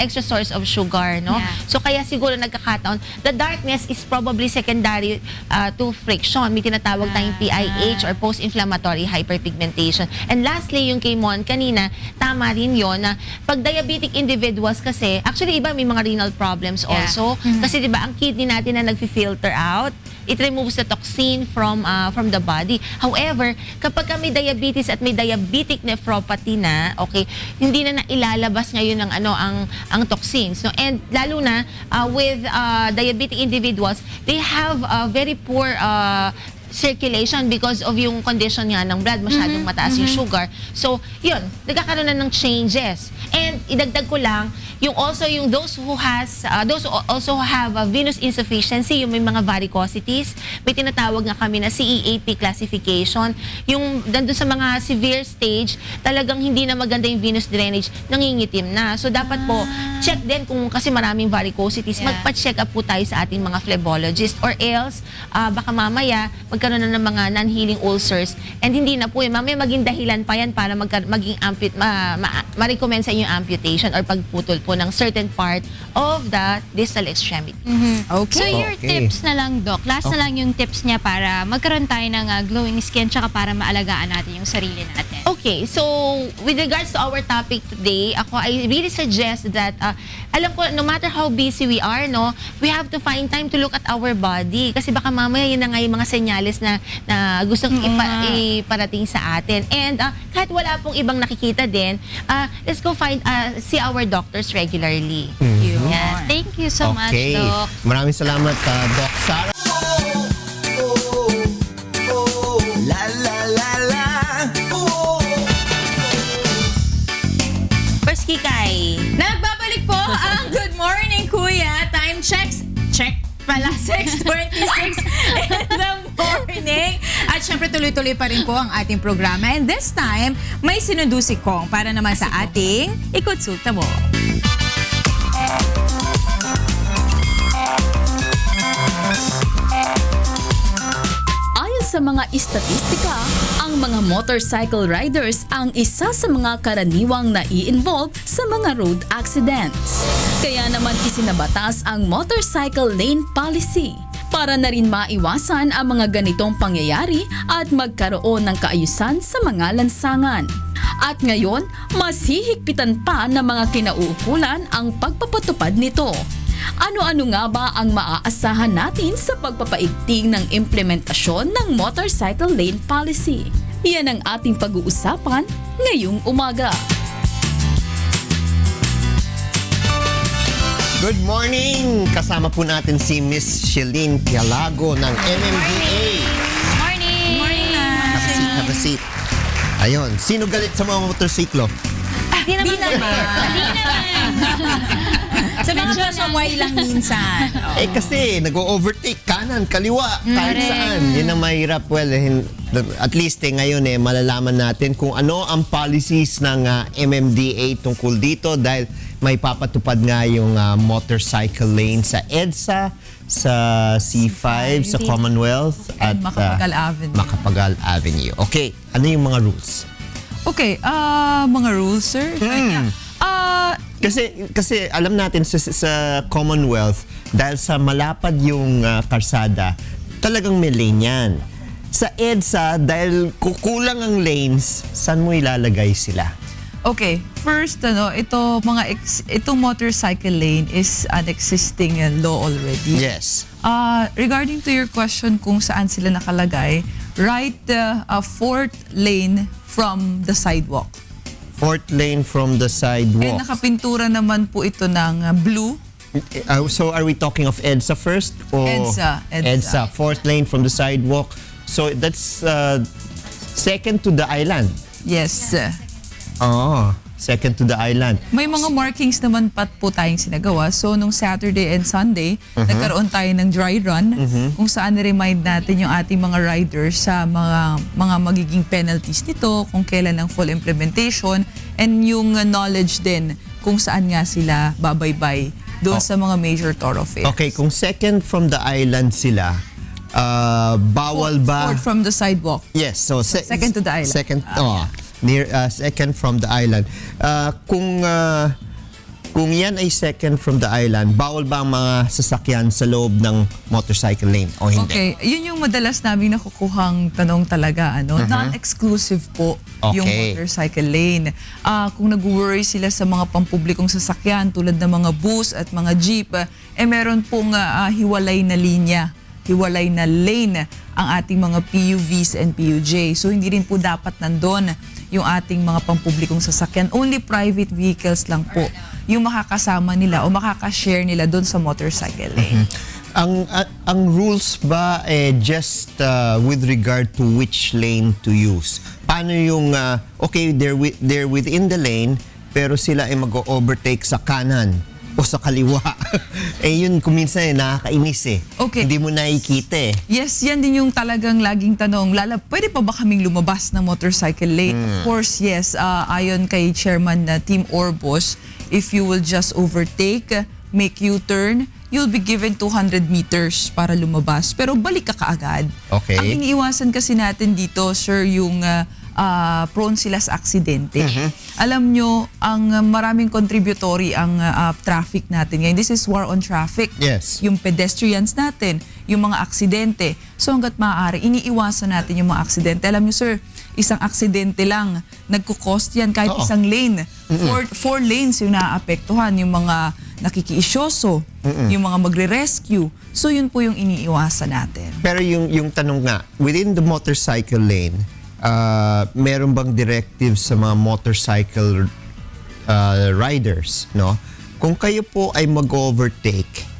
extra source of sugar, no? Yeah. So kaya siguro nagkakataon. The darkness is probably secondary to friction. May tinatawag tayong PIH or post-inflammatory hyperpigmentation. And lastly, yung kay Mon kanina, tama rin yun na pag diabetic individuals kasi, actually iba may mga renal problems also. Kasi diba ang kidney natin na nag-filter out, it removes the toxin from the body. However, kapag may diabetes at may diabetic nephropathy na, okay, hindi na ilalabas ngayon ng ang toxins, no? And lalo na with diabetic individuals, they have a very poor circulation because of yung condition nga ng blood, masyadong mataas yung sugar. So, yun, nagkakaroon na ng changes. And idagdag ko lang, those who also have a venous insufficiency, yung may mga varicosities, may tinatawag nga kami na CEAP classification. Yung dandun sa mga severe stage, talagang hindi na maganda yung venous drainage, nangingitim na. So dapat po, check din kung kasi maraming varicosities, magpa-check up po tayo sa ating mga phlebologist or else, baka mamaya, magkaroon na ng mga non-healing ulcers, and hindi na po yun. Mamaya maging dahilan pa yan para maging ma-recommend sa inyo yung amputation or pagputol po ng certain part of the distal extremity. Okay. So your Okay. tips na lang, Doc. Last na lang yung tips niya para magkaroon tayo ng glowing skin tsaka para maalagaan natin yung sarili natin. Okay, so with regards to our topic today, I really suggest that, alam ko, no matter how busy we are, no, we have to find time to look at our body. Kasi baka mamaya yun na nga yung mga senyales na gustong iparating sa atin. And kahit wala pong ibang nakikita din, let's go see our doctors regularly. Yeah. Thank you so much, Okay. Doc. Maraming salamat, Doc Sara. First, Kikay. Nagbabalik po ang Good Morning Kuya. Time check pala, 6:26 in the morning. At syempre tuloy-tuloy pa rin po ang ating programa. And this time, may sinundo si Kong para naman sa ating Ikutsulta mo. Ayon sa mga istatistika, ang mga motorcycle riders ang isa sa mga karaniwang nai-involve sa mga road accidents. Kaya naman isinabatas ang Motorcycle Lane Policy para na rin maiwasan ang mga ganitong pangyayari at magkaroon ng kaayusan sa mga lansangan. At ngayon, mas hihigpitan pa ng mga kinauukulan ang pagpapatupad nito. Ano-ano nga ba ang maaasahan natin sa pagpapaigting ng implementasyon ng Motorcycle Lane Policy? Yan ang ating pag-uusapan ngayong umaga. Good morning! Kasama po natin si Miss Shelene Pialago ng MMDA. Morning! Morning, ma'am. Have a seat. Ayun, sino galit sa mga motorsiklo? Di naman Sa mga pasaway lang minsan. Kasi nag-overtake kanan, kaliwa, kahit saan. Yun ang mahirap. Well, at least ngayon malalaman natin kung ano ang policies ng MMDA tungkol dito dahil may papatupad nga yung motorcycle lane sa EDSA, sa C5, sa Commonwealth at Macapagal Avenue. Macapagal Avenue. Okay, ano yung mga rules? Okay, mga rules, sir. Kasi alam natin sa Commonwealth, dahil sa malapad yung karsada, talagang may lane yan. Sa EDSA, dahil kukulang ang lanes, saan mo ilalagay sila? Okay, first, itong motorcycle lane is an existing law already. Yes. Regarding to your question kung saan sila nakalagay, right fourth lane from the sidewalk. Fourth lane from the sidewalk. And nakapintura naman po ito ng blue. So are we talking of EDSA first? Or EDSA. Fourth lane from the sidewalk. So that's second to the island. Yes. Second to the island. May mga markings naman po tayong sinagawa. So, nung Saturday and Sunday, nagkaroon tayo ng dry run kung saan na-remind natin yung ating mga riders sa mga magiging penalties nito, kung kailan ang full implementation, and yung knowledge din kung saan nga sila babaybay doon sa mga major thoroughfares. Okay, kung second from the island sila, bawal ba? Fourth from the sidewalk. Yes, so second to the island. Second from the island. Kung yan ay second from the island, bawal ba ang mga sasakyan sa loob ng motorcycle lane o hindi? Okay, yun yung madalas namin nakukuhang tanong talaga. Non-exclusive po yung motorcycle lane. Kung nag-worry sila sa mga pampublikong sasakyan tulad ng mga bus at mga jeep, meron pong hiwalay na linya, hiwalay na lane ang ating mga PUVs and PUJ. So hindi rin po dapat nandun yung ating mga pampublikong sasakyan. Only private vehicles lang po yung makakasama nila o makakashare nila doon sa motorcycle lane. Ang rules ba just with regard to which lane to use? Paano yung they're within the lane pero sila ay mag-overtake sa kanan o sa kaliwa? Yun kung minsan nakakainis Okay. Hindi mo nakikita Yes, yan din yung talagang laging tanong. Pwede pa ba kaming lumabas ng motorcycle lane? Of course, yes. Ayon kay Chairman Tim Orbos, if you will just overtake make U-turn, you'll be given 200 meters para lumabas. Pero balik ka kaagad. Okay. Ang iniiwasan kasi natin dito, sir, yung prone sila sa aksidente. Alam nyo, ang maraming contributory ang traffic natin ngayon. This is war on traffic. Yes. Yung pedestrians natin, yung mga aksidente. So hanggat maaari, iniiwasan natin yung mga aksidente. Alam nyo, sir, isang aksidente lang, nagkukost yan kahit isang lane. Four lanes yung naaapektuhan, yung mga nakikiisyoso, yung mga magre-rescue. So yun po yung iniiwasan natin. Pero yung tanong nga, within the motorcycle lane, meron bang directives sa mga motorcycle riders, no? Kung kayo po ay mag-overtake,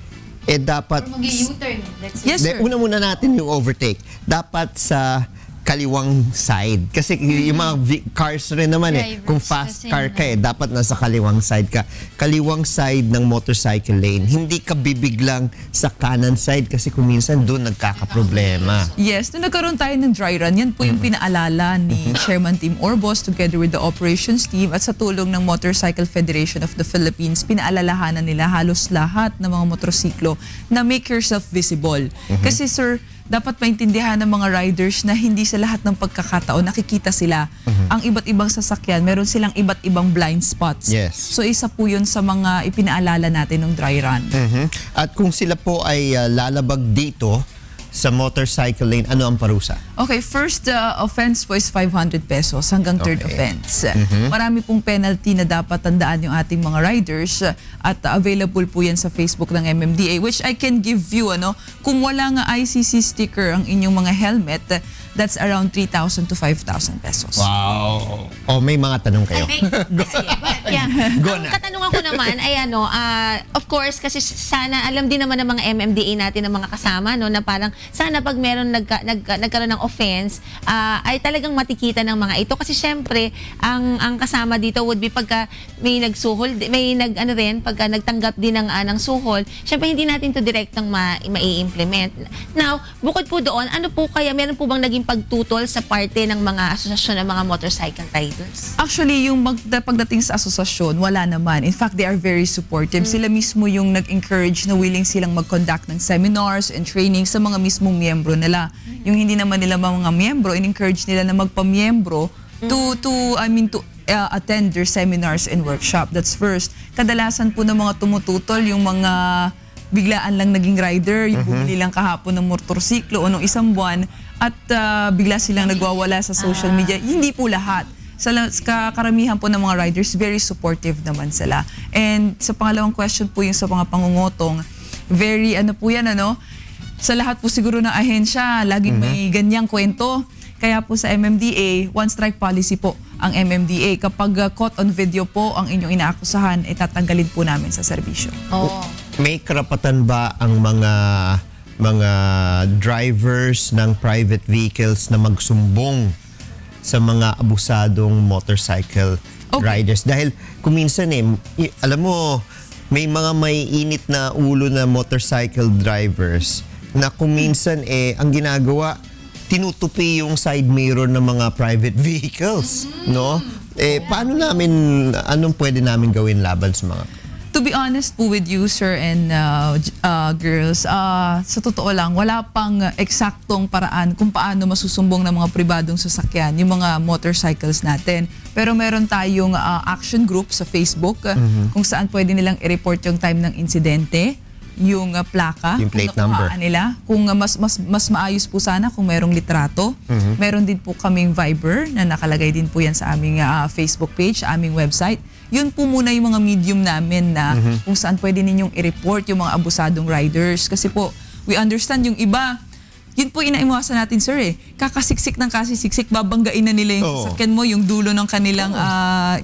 dapat... Mag-U-turn, let's say. Yes, sir. Una muna natin yung overtake. Dapat sa kaliwang side. Kasi yung mga cars rin naman Drivers, kung fast kasi car ka dapat nasa kaliwang side ka. Kaliwang side ng motorcycle lane. Hindi ka bibiglang sa kanan side kasi kung minsan doon nagkakaproblema. Yes, nung nagkaroon tayo ng dry run, yan po yung pinaalala ni Chairman Tim Orbos together with the operations team at sa tulong ng Motorcycle Federation of the Philippines, pinaalalahanan nila halos lahat ng mga motorsiklo na make yourself visible. Kasi sir, dapat maintindihan ng mga riders na hindi sa lahat ng pagkakataon nakikita sila. Ang iba't ibang sasakyan, meron silang iba't ibang blind spots. Yes. So isa po yun sa mga ipinaalala natin ng dry run. At kung sila po ay lalabag dito sa motorcycle lane, ano ang parusa? Okay, first offense po is 500 pesos hanggang third offense. Marami pong penalty na dapat tandaan yung ating mga riders at available po yan sa Facebook ng MMDA, which I can give you, kung wala nga ICC sticker ang inyong mga helmet, that's around 3,000 to 5,000 pesos. Wow! May mga tanong kayo. Go Ang na. katanungan ko naman ay of course, kasi sana alam din naman ng mga MMDA natin, ng mga kasama, no, na parang sana pag meron nagkaroon ng offense, ay talagang matikita ng mga ito. Kasi syempre, ang kasama dito would be pagka may nagsuhol, may pagka nagtanggap din ng suhol, syempre hindi natin to direktang mai-implement. Now, bukod po doon, ano po kaya, meron po bang naging pagtutol sa parte ng mga asosasyon ng mga motorcycle riders? Actually, yung pagdating sa asosasyon, wala naman. In fact, they are very supportive. Sila mismo yung nag-encourage na willing silang mag-conduct ng seminars and training sa mga mismong miyembro nila. Yung hindi naman nila mga miyembro, in-encourage nila na magpa-miyembro to attend their seminars and workshop. That's first. Kadalasan po ng mga tumututol, yung mga biglaan lang naging rider, yung bumili lang kahapon ng motorsiklo o nung isang buwan at bigla silang nagwawala sa social media. Hindi po lahat. Sa karamihan po ng mga riders, very supportive naman sila. And sa pangalawang question po yung sa mga pangungutong, very po yan, sa lahat po siguro ng ahensya, laging may ganyang kwento. Kaya po sa MMDA, one strike policy po ang MMDA. Kapag caught on video po ang inyong inaakusahan, tatanggalin po namin sa serbisyo. May karapatan ba ang mga drivers ng private vehicles na magsumbong sa mga abusadong motorcycle riders? Dahil kung minsan alam mo, may mga may init na ulo na motorcycle drivers na kung minsan ang ginagawa, tinutupi yung side mirror ng mga private vehicles, no? Anong pwede namin gawin laban sa mga... To be honest po with you, sir, and girls, sa totoo lang, wala pang eksaktong paraan kung paano masusumbong ng mga pribadong sasakyan, yung mga motorcycles natin. Pero meron tayong action group sa Facebook kung saan pwede nilang i-report yung time ng insidente, yung plaka, yung plate kung number. Nila. Kung mas maayos po sana kung merong litrato. Meron din po kaming Viber na nakalagay din po yan sa aming Facebook page, sa aming website. Yun po muna yung mga medium namin na kung saan pwede ninyong i-report yung mga abusadong riders. Kasi po, we understand yung iba, yun po inaiwasan natin, sir. Kakasiksik ng kasisiksik, babanggain na nila yung sasakyan mo, yung dulo ng kanilang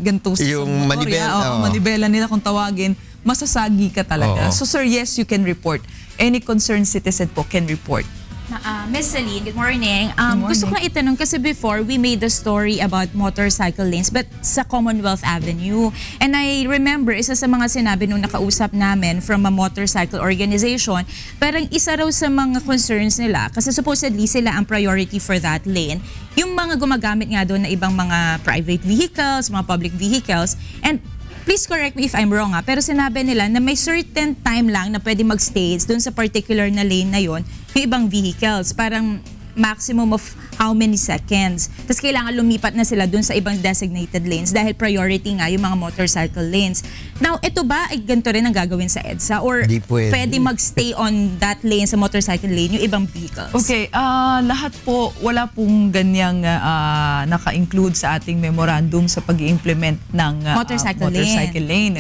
gantos. Yung manibela. Manibela nila kung tawagin. Masasagi ka talaga. So sir, yes, you can report. Any concerned citizen po can report. Miss Celine, good morning. Gusto ko lang itanong kasi before we made the story about motorcycle lanes but sa Commonwealth Avenue. And I remember isa sa mga sinabi nung nakausap namin from a motorcycle organization, parang isa raw sa mga concerns nila kasi supposedly sila ang priority for that lane. Yung mga gumagamit nga doon na ibang mga private vehicles, mga public vehicles, and please correct me if I'm wrong pero sinabi nila na may certain time lang na pwede mag-stay doon sa particular na lane na yon yung ibang vehicles. Parang maximum of how many seconds. Tapos kailangan lumipat na sila dun sa ibang designated lanes dahil priority nga yung mga motorcycle lanes. Now, ito ba ay ganito rin ang gagawin sa EDSA? Or Di pwede. mag-stay on that lane, sa motorcycle lane, yung ibang vehicles? Okay, lahat po, wala pong ganyang naka-include sa ating memorandum sa pag-i-implement ng Motorcycle lane.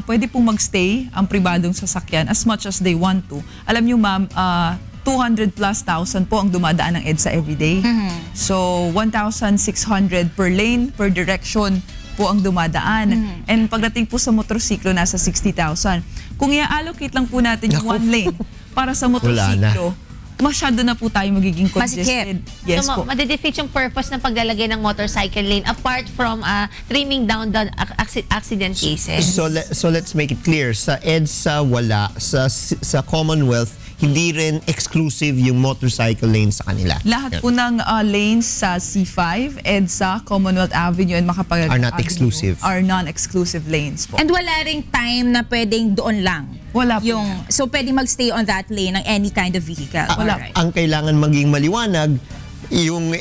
Pwede pong magstay ang pribadong sasakyan as much as they want to. Alam niyo ma'am, 200 plus thousand po ang dumadaan ng EDSA everyday. So, 1,600 per lane, per direction po ang dumadaan. And pagdating po sa motorsiklo, nasa 60,000. Kung i-allocate lang po natin yung one lane para sa motorsiklo, masyado na po tayo magiging congested. Yes po. Madedefeat yung purpose ng paglalagay ng motorcycle lane apart from trimming down the accident cases. So let's make it clear, sa EDSA wala, sa Commonwealth hindi rin exclusive yung motorcycle lane sa kanila. Lahat po ng lanes sa C5, EDSA, Commonwealth Avenue, and Makapagal Are not Avenue exclusive. Are non-exclusive lanes po. And wala ring time na pwedeng doon lang. Wala po. So, pwedeng magstay on that lane ng any kind of vehicle. Alright. Ang kailangan maging maliwanag, yung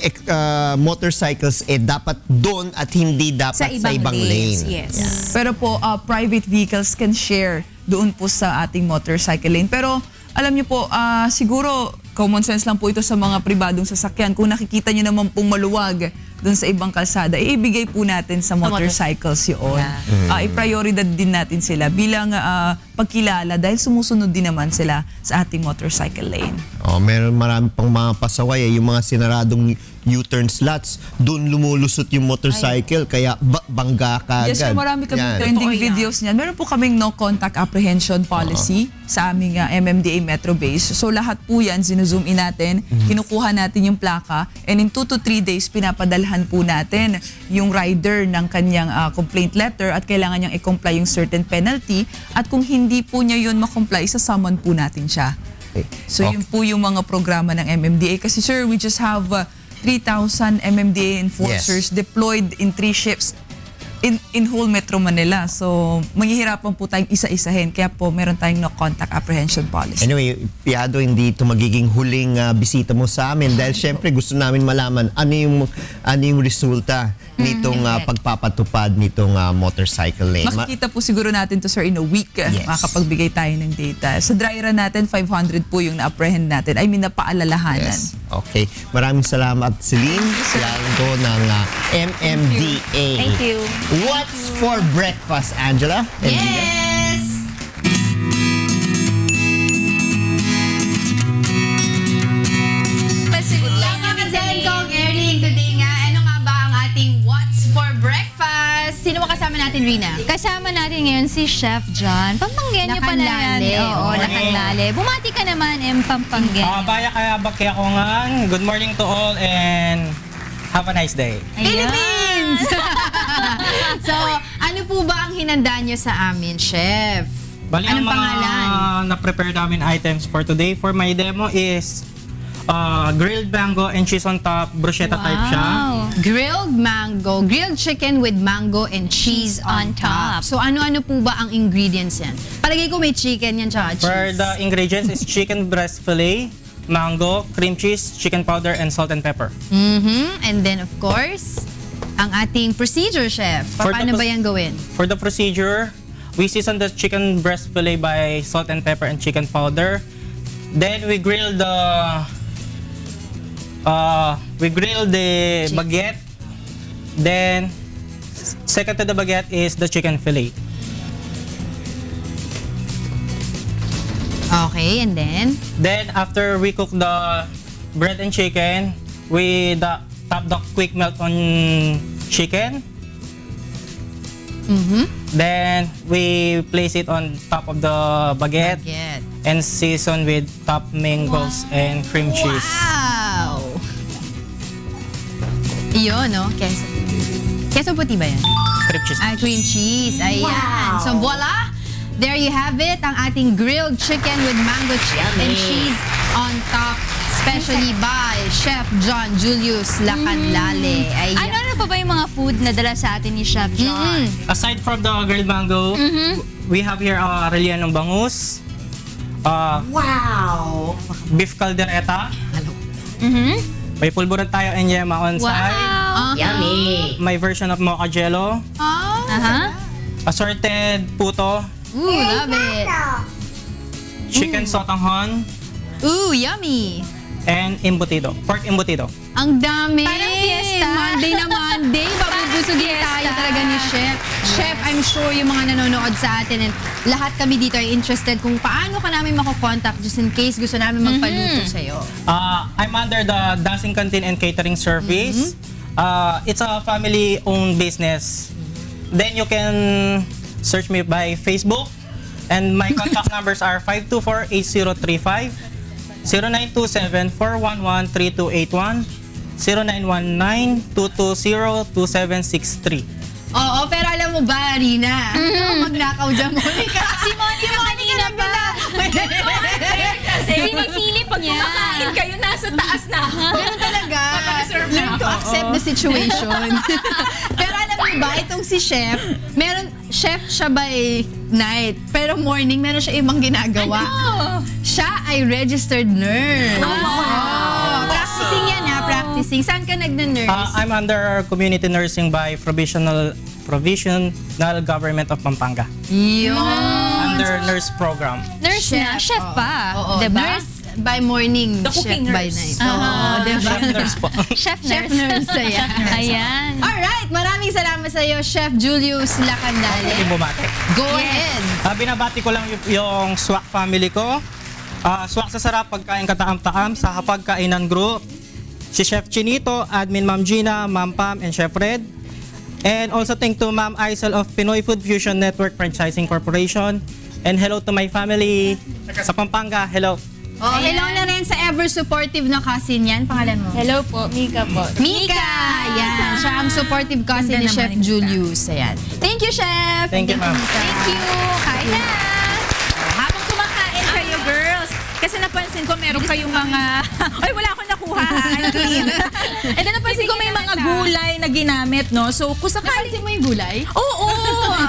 motorcycles dapat doon at hindi dapat sa ibang lanes, lane. yes. Pero po, private vehicles can share doon po sa ating motorcycle lane. Pero alam niyo po, siguro common sense lang po ito sa mga pribadong sasakyan. Kung nakikita niyo naman pong maluwag doon sa ibang kalsada, ibigay po natin sa motorcycles yun. I-prioridad din natin sila bilang pagkilala dahil sumusunod din naman sila sa ating motorcycle lane. Meron marami pang mga pasaway, yung mga sinaradong U-turn slots, doon lumulusot yung motorcycle, kaya bangga ka agad. Yes, so marami kaming trending videos niyan. Meron po kaming no contact apprehension policy sa aming MMDA Metro Base. So lahat po yan, sinuzoom in natin, kinukuha natin yung plaka, and in 2 to 3 days, pinapadalhan po natin yung rider ng kanyang complaint letter at kailangan niyang i-comply yung certain penalty. At kung hindi po niya yun makomply, sasummon po natin siya. So yun po yung mga programa ng MMDA. Kasi sir, we just have 3,000 MMDA enforcers deployed in 3 shifts in whole Metro Manila. So, maghihirapan po tayong isa-isahin. Kaya po, meron tayong no contact apprehension policy. Anyway, Piado, hindi ito magiging huling bisita mo sa amin dahil syempre gusto namin malaman ano yung resulta nitong pagpapatupad nitong motorcycle lane. Makikita po siguro natin to sir in a week. Makapagbigay tayo ng data. Sa dry run natin, 500 po yung na-apprehend natin. I mean, napaalalahanan. Yes. Okay. Maraming salamat, Celine. Saldo ng MMDA. Thank you. What's for breakfast, Angela? Yes! Sino mo kasama natin, Rina? Kasama natin ngayon si Chef John. Pampanggen niyo pa na yan. Oo, Lacanlale. Bumati ka naman, Pampanggen. Baya kaya bakya ko nga. Good morning to all and have a nice day. Philippines! So, ano po ba ang hinanda niyo sa amin, Chef? Bali, Anong ang mga pangalan? na-prepare namin items for today for my demo is grilled mango and cheese on top, bruschetta type siya. Grilled mango, grilled chicken with mango and cheese on top. So ano-ano po ba ang ingredients yan? Palagay ko may chicken yan tsaka cheese. For the ingredients is chicken breast fillet, mango, cream cheese, chicken powder, and salt and pepper. And then of course, ang ating procedure, Chef. Paano ba yan gawin? For the procedure, we season the chicken breast fillet by salt and pepper and chicken powder. Then we grill the baguette. Then second to the baguette is the chicken fillet. Okay, and then? Then after we cook the bread and chicken, we top the quick melt on chicken. Then we place it on top of the baguette and season with top mangoes and cream cheese. Wow! Iyon, no? Queso puti ba yan? Cream cheese. Cream cheese. Ayan. Wow. So, voila! There you have it, ang ating grilled chicken with mango and cheese on top, especially by Chef John Julius Lacanlale. Ayan. Ano Ano pa ba yung mga food na dala sa atin ni Chef John? Aside from the grilled mango, we have here Aureliano bangus. Wow! Beef caldereta. May pulburan tayo and yema on side. Yummy! May version of mocha jello. Assorted puto. Ooh, love it. Chicken sotanghon. Ooh, yummy. And embutido. Pork embutido. Ang dami. Parang fiesta. Monday na Monday. Babusugin tayo talaga ni Chef. Chef, I'm sure yung mga nanonood sa atin and lahat kami dito ay interested kung paano ka namin makokontakt just in case gusto namin magpaluto sa'yo. I'm under the Dancing Canteen and Catering Service. It's a family-owned business. Then you can search me by Facebook. And my contact numbers are 524-8035, 0927-411-3281, 0919-220-2763. Oo, pero alam mo ba, Rina? Magnakaw dyan, Monica. Si Monica kanina pa. Sinisilip pag kumakain kayo, nasa taas na. Ganun talaga. Learn to accept the situation. Pero alam mo ba, itong si Chef, chef siya by night, pero morning meron siya ibang ginagawa. Siya ay registered nurse. Practicing yan ha, practicing. Saan ka nagna-nurse? I'm under community nursing by Provisional Government of Pampanga. Yun. Under nurse program. Nurse na, chef pa. Oo, Diba? nurse by morning, The chef cooking by nurse. night. Oo, diba? Chef nurse po. Chef Chef nurse. nurse, ayan. Ayan. Alright, maraming salamat sa iyo, Chef Julius Lacandale. Pwede bumati. Go ahead. Binabati ko lang yung SWAC family ko. SWAC sa Sarap, Pagkain Kataam-Taam, sa Hapagkainan Group. Si Chef Chinito, Admin Ma'am Gina, Ma'am Pam, and Chef Red. And also thank to Ma'am Aisel of Pinoy Food Fusion Network Franchising Corporation. And hello to my family sa Pampanga. Hello. Oh, hello na rin sa ever supportive na cousin yan. Pangalan mo? Hello po, Mika po. Mika! Ayan. Siya ang supportive cousin ni Ganda Chef naman ni Julius. Ayan. Thank you, Chef! Thank you, ma'am. Thank you! Kain na! Habang kumakain kayo, girls, kasi napansin ko meron kayong mga... Ay, wala akong nakuha. I'm clean. And then napansin ko may mga gulay na ginamit, no? So, kung sakali... Napansin mo yung gulay? Oo!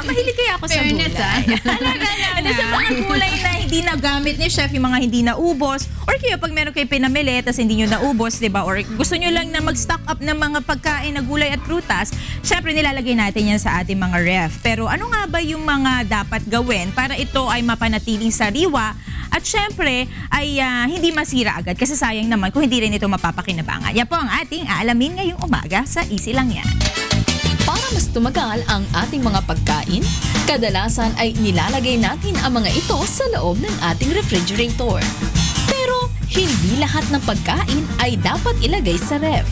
Mahilig kaya ako sa Fairness, gulay. Talaga naman. And then sa mga gulay na hindi nagamit ni Chef, yung mga hindi naubos, or kaya pag meron kayo pinamili, tapos hindi nyo naubos, di ba? Or gusto nyo lang na mag-stock up ng mga pagkain na gulay at prutas, syempre nilalagay natin yan sa ating mga ref. Pero ano nga ba yung mga dapat gawin para ito ay mapanatiling sariwa at syempre ay hindi masira agad kasi sayang naman kung hindi rin ito mapapakinabangan. Yan po ang ating aalamin ngayong umaga sa Easy Lang Yan. Para mas tumagal ang ating mga pagkain, kadalasan ay nilalagay natin ang mga ito sa loob ng ating refrigerator. Pero hindi lahat ng pagkain ay dapat ilagay sa ref.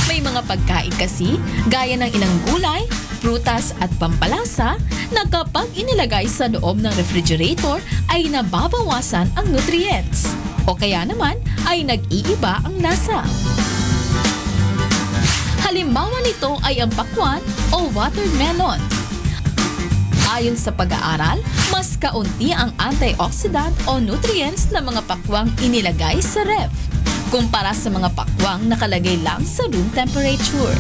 May mga pagkain kasi, gaya ng ilang gulay, prutas at pampalasa, na kapag inilagay sa loob ng refrigerator ay nababawasan ang nutrients. O kaya naman ay nag-iiba ang lasa. Halimbawa nito ay ang pakwan o watermelon. Ayon sa pag-aaral, mas kaunti ang antioxidant o nutrients ng mga pakwang inilagay sa ref kumpara sa mga pakwang nakalagay lang sa room temperature.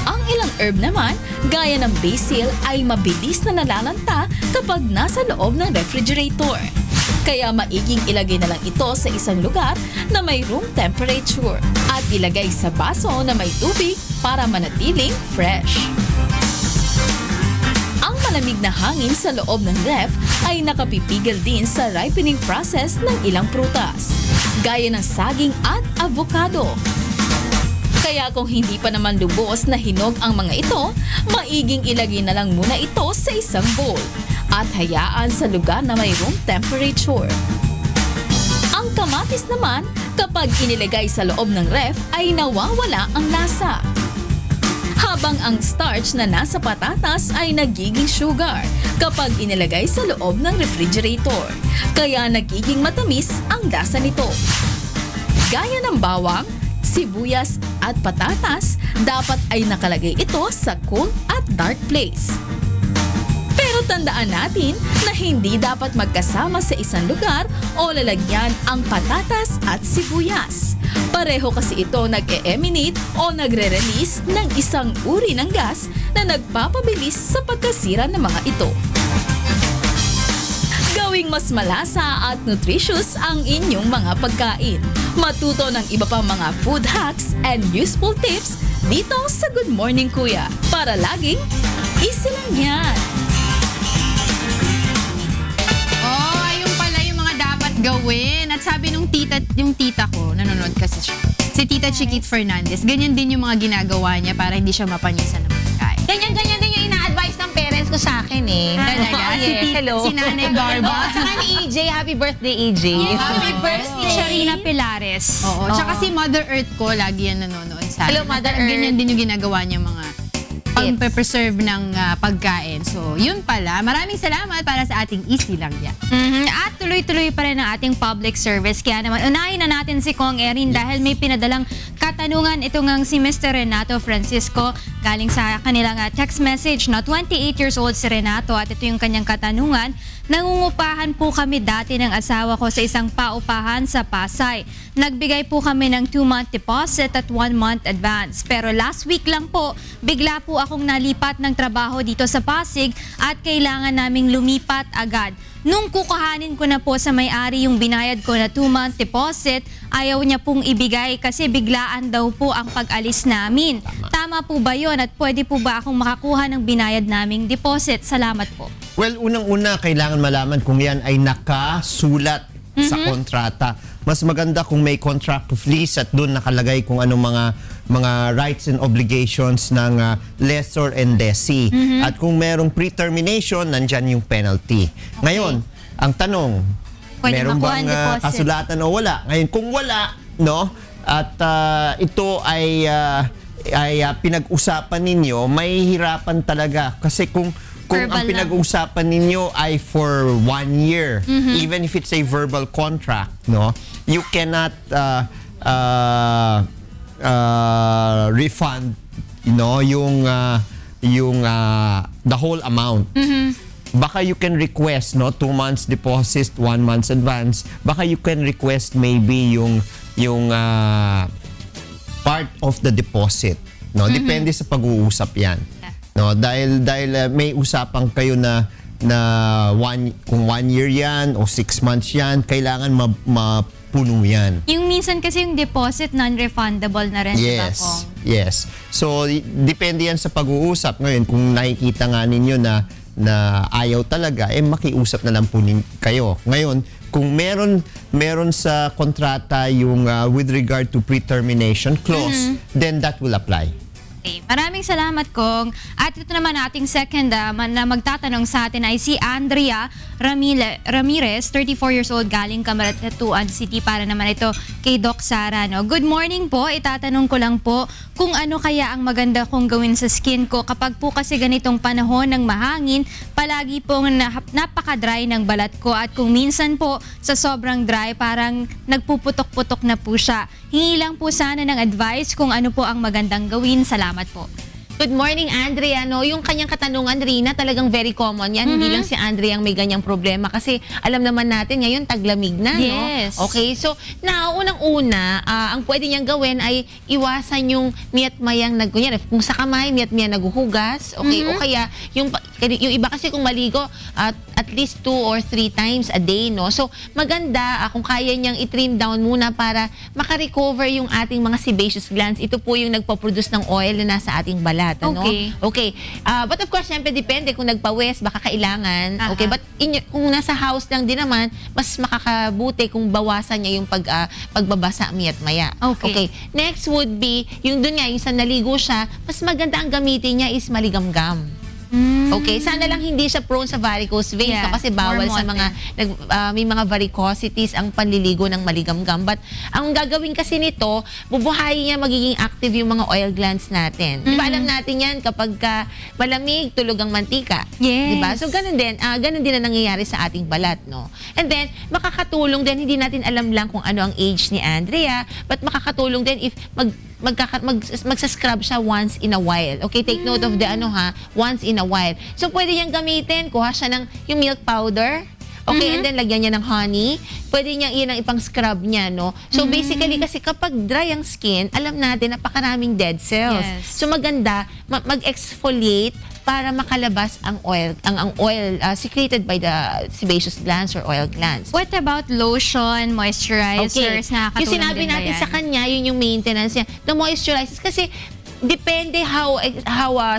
Ang ilang herb naman, gaya ng basil, ay mabilis na nalalanta kapag nasa loob ng refrigerator. Kaya maiging ilagay na lang ito sa isang lugar na may room temperature at ilagay sa baso na may tubig para manatiling fresh. Ang malamig na hangin sa loob ng ref ay nakapipigil din sa ripening process ng ilang prutas, gaya ng saging at avocado. Kaya kung hindi pa naman lubos na hinog ang mga ito, maiging ilagay na lang muna ito sa isang bowl at hayaan sa lugar na may room temperature. Ang kamatis naman, kapag inilagay sa loob ng ref ay nawawala ang lasa. Habang ang starch na nasa patatas ay nagiging sugar kapag inilagay sa loob ng refrigerator, kaya nagiging matamis ang lasa nito. Gaya ng bawang, sibuyas at patatas, dapat ay nakalagay ito sa cool at dark place. Pero Tandaan natin na hindi dapat magkasama sa isang lugar o lalagyan ang patatas at sibuyas. Pareho kasi ito nag-e-emanate o nagre-release ng isang uri ng gas na nagpapabilis sa pagkasira ng mga ito. Gawing mas malasa at nutritious ang inyong mga pagkain. Matuto ng iba pang mga food hacks and useful tips dito sa Good Morning Kuya. Para laging easy lang yan. Oh, ayun pala yung mga dapat gawin. At sabi yung tita ko, nanonood kasi siya. Si Tita Chiquit Fernandez, ganyan din yung mga ginagawa niya para hindi siya mapanisan ng pagkain. Ganyan din yung ina-advise ng parents ko sa akin eh. Talaga? Hello. Si Nanay Barba. Saka ni EJ, happy birthday EJ. Happy birthday, Sharina Pilares. Oo. Tsaka si Mother Earth ko, lagi yan nanonood sa akin. Hello, Mother Earth. Ganyan din yung ginagawa niya mga pang-preserve ng pagkain. So, yun pala. Maraming salamat para sa ating easy lang yan. At tuloy-tuloy pa rin ang ating public service. Kaya naman, unahin na natin si Kong Erin dahil may pinadalang katanungan ito ngang si Mr. Renato Francisco galing sa kanilang text message. 28 years old si Renato at ito yung kanyang katanungan. Nangungupahan po kami dati ng asawa ko sa isang paupahan sa Pasay. Nagbigay po kami ng 2-month deposit at 1-month advance. Pero last week lang po, bigla po akong nalipat ng trabaho dito sa Pasig at kailangan naming lumipat agad. Nung kukuhanin ko na po sa may-ari yung binayad ko na 2-month deposit, ayaw niya pong ibigay kasi biglaan daw po ang pag-alis namin. Tama po ba yun at pwede po ba akong makakuha ng binayad naming deposit? Salamat po. Well, unang-una, kailangan malaman kung yan ay nakasulat sa kontrata. Mas maganda kung may contract of lease at doon nakalagay kung anong mga rights and obligations ng lessor and lessee. At kung merong pre-termination, nandyan yung penalty. Ngayon, ang tanong, Pwede meron makuha bang ang deposit? kasulatan o wala? Ngayon, kung wala, no, at ito ay pinag-usapan ninyo, may hirapan talaga. Kasi kung ang pinag-uusapan ninyo ay for 1 year, even if it's a verbal contract, no, you cannot refund, yung the whole amount. Baka you can request 2 months deposit, 1 month's advance. Baka you can request maybe yung part of the deposit, no. Depende sa pag-uusap 'yan. No, dahil may usapan kayo na kung 1 year yan o 6 months yan, kailangan mapuno yan. Yung minsan kasi yung deposit non-refundable na rin, diba, Kong? Yes. So, depende yan sa pag-uusap. Ngayon, kung nakikita nga ninyo na ayaw talaga, makiusap na lang po kayo. Ngayon, kung meron sa kontrata yung with regard to pre-termination clause, then that will apply. Okay. Maraming salamat, Kong. At ito naman ating second na magtatanong sa atin ay si Andrea Ramirez, 34 years old, galing Camaratuan City, para naman ito kay Doc Sara. No? Good morning po. Itatanong ko lang po kung ano kaya ang maganda kong gawin sa skin ko kapag po kasi ganitong panahon ng mahangin, palagi pong napaka-dry ng balat ko at kung minsan po sa sobrang dry, parang nagpuputok-putok na po siya. Hingi lang po sana ng advice kung ano po ang magandang gawin. Salamat po. Good morning, Andrea. No, yung kanyang katanungan, Rina, talagang very common yan. Hindi lang si Andrea ang may ganyang problema kasi alam naman natin ngayon taglamig na, Yes. no? Okay, so now, unang-una, ang pwede niyang gawin ay iwasan yung miyat-mayang kunyari, kung sa kamay, miyat-maya naguhugas, okay? O kaya, yung iba kasi kung maligo, at least 2 or 3 times a day, no? So, maganda kung kaya niyang i-trim down muna para makarecover yung ating mga sebaceous glands. Ito po yung nagpo-produce ng oil na nasa ating balat. Ano? Okay. But of course, syempre depende kung nagpawes, baka kailangan. Okay, but kung nasa house lang din naman, mas makakabuti kung bawasan niya yung pagbabasa miyat-maya. Okay. Next would be, yung dun nga, yung sa naligo siya, mas maganda ang gamitin niya is maligamgam. Okay, sana lang hindi siya prone sa varicose veins, no? Kasi bawal sa mga may mga varicosities ang panliligo ng maligamgam. But ang gagawin kasi nito, bubuhayin niya, magiging active yung mga oil glands natin. Di ba alam natin yan kapag malamig, tulog ang mantika. Yes. Di ba? So ganun din na nangyayari sa ating balat, no? And then makakatulong din, hindi natin alam lang kung ano ang age ni Andrea, but makakatulong din if magsascrub siya once in a while. Okay, take note of the once in a while. So, pwede niyang gamitin, kuha siya ng yung milk powder. Okay, and then lagyan niya ng honey. Pwede niya yun ang ipang scrub niya, no? So, basically, kasi kapag dry ang skin, alam natin, napakaraming dead cells. Yes. So, maganda, mag-exfoliate para makalabas ang oil, ang oil secreted by the sebaceous glands or oil glands. What about lotion, moisturizers? Nakakatulong Yung sinabi din ba natin yan? sa kanya, yun yung maintenance niya. The moisturizers, kasi depende how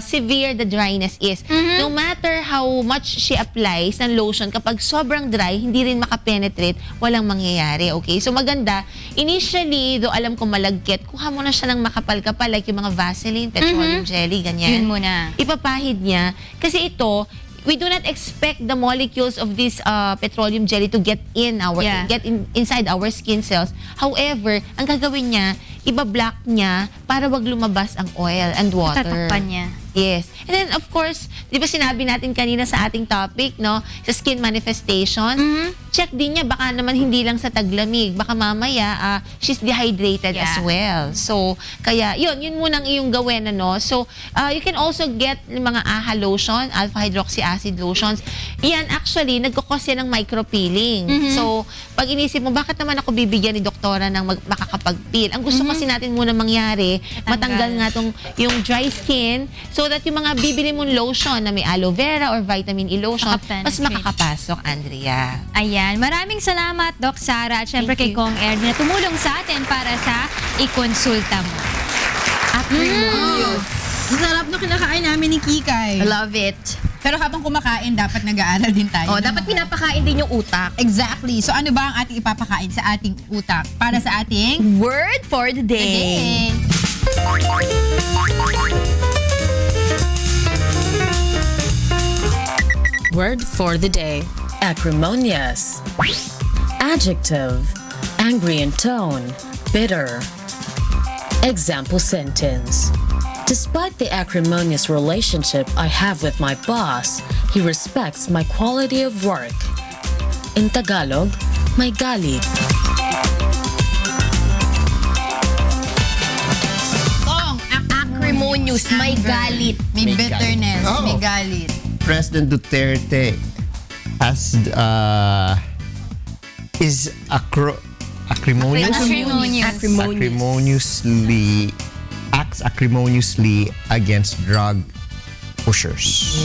severe the dryness is. No matter how much she applies ng lotion, kapag sobrang dry, hindi rin makapenetrate, walang mangyayari. Okay? So maganda, initially, do alam ko malagkit, kuha mo na siya ng makapal-kapal, like yung mga Vaseline, petroleum jelly, ganyan. Yun muna. Ipapahid niya. Kasi ito, we do not expect the molecules of this petroleum jelly to get in inside our skin cells. However, ang gagawin niya, iba-block niya para wag lumabas ang oil and water. Tatakpan niya. Yes. And then, of course, di ba sinabi natin kanina sa ating topic, no? Sa skin manifestations, check din niya, baka naman hindi lang sa taglamig. Baka mamaya, she's dehydrated as well. So, kaya, yun munang iyong gawin, ano? So, you can also get mga AHA lotion, alpha hydroxy acid lotions. Yan, actually, nagkakos yan ng micropeeling. So, pag inisip mo, bakit naman ako bibigyan ni doktora ng makakapag-peel? Ang gusto kasi natin muna mangyari, matanggal nga yung dry skin, so that yung mga bibili mong lotion na may aloe vera or vitamin E lotion, mas makakapasok, Andrea. Ayan. Maraming salamat, Doc Sara. At syempre kay Kong Ernie na tumulong sa atin para sa ikonsulta mo. Sarap no kinakain namin ni Kikay. I love it. Pero habang kumakain, dapat nag-aaral din tayo. Oh, dapat pinapakain din yung utak. Exactly. So ano ba ang ating ipapakain sa ating utak para sa ating Word for the day. Word for the day. Acrimonious. Adjective. Angry in tone. Bitter. Example sentence. Despite the acrimonious relationship I have with my boss, he respects my quality of work. In Tagalog, may galit. Kong, acrimonious, may galit. May bitterness, Oh. may galit. President Duterte is acts acrimoniously against drug pushers.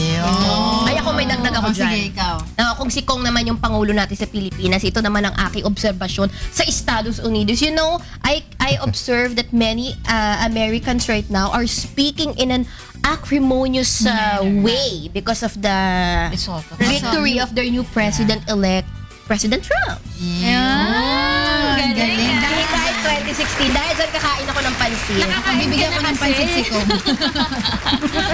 Ay, ako may dagdag ako dyan. Sige, ikaw. Kung si Kong naman yung Pangulo natin sa Pilipinas, ito naman ang aking obserbasyon sa Estados Unidos. You know, I observe that many Americans right now are speaking in an acrimonious way because of the victory of their new president-elect, President Trump. Galing. Dahil kahit 2016, dahil dyan kakain ako ng pansit. Bibigyan ko ng pansit si Kong.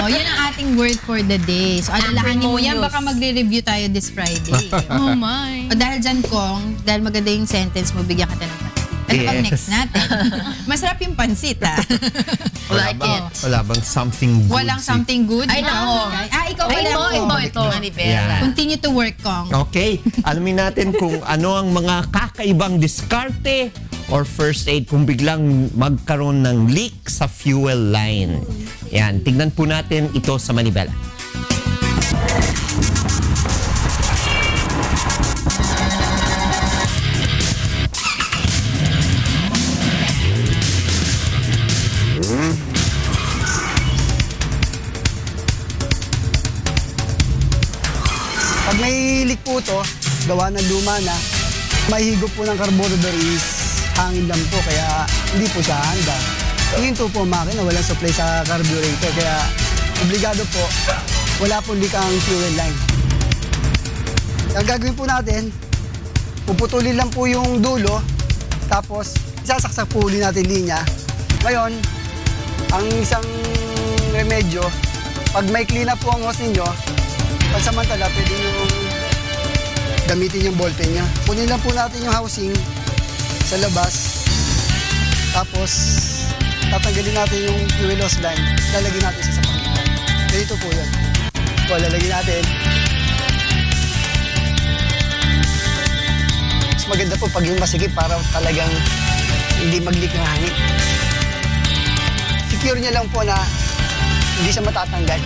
Yun ang ating word for the day. So, alalahanin mo yan, baka magre-review tayo this Friday. Oh my. O dahil dyan, Kong, dahil maganda yung sentence mo, bigyan kita ng pansit. Ano pang next natin? Masarap yung pansit, ha? Like it. Wala bang something good? Walang something good? Ay, nako. Ikaw pala. Ito. Yan. Continue to work, Kong. Okay, alamin natin kung ano ang mga kakaibang diskarte or first aid kung biglang magkaroon ng leak sa fuel line. Yan, tignan po natin ito sa Manibela. Pag may leak po ito, gawa ng luma na, mahigop po ng carburetor is hangin lang po, kaya hindi po siya handa. Hinto po ang makina, walang supply sa carburetor, kaya obligado po, wala po leak ang fuel line. Ang gagawin po natin, puputulin lang po yung dulo, tapos isasaksak po uli natin linya. Ngayon, ang isang remedyo, pag may clean up po ang hose ninyo, pansamantala, pwede nyo gamitin yung ballpen niya. Kunin lang po natin yung housing sa labas. Tapos, tatanggalin natin yung fuel hose line. Lalagyan natin sa pangita. Ganito po yan. Lalagyan natin. Mas maganda po pag yung masikip para talagang hindi mag-leak ng hangin. i-secure niya lang po na hindi siya matatanggal.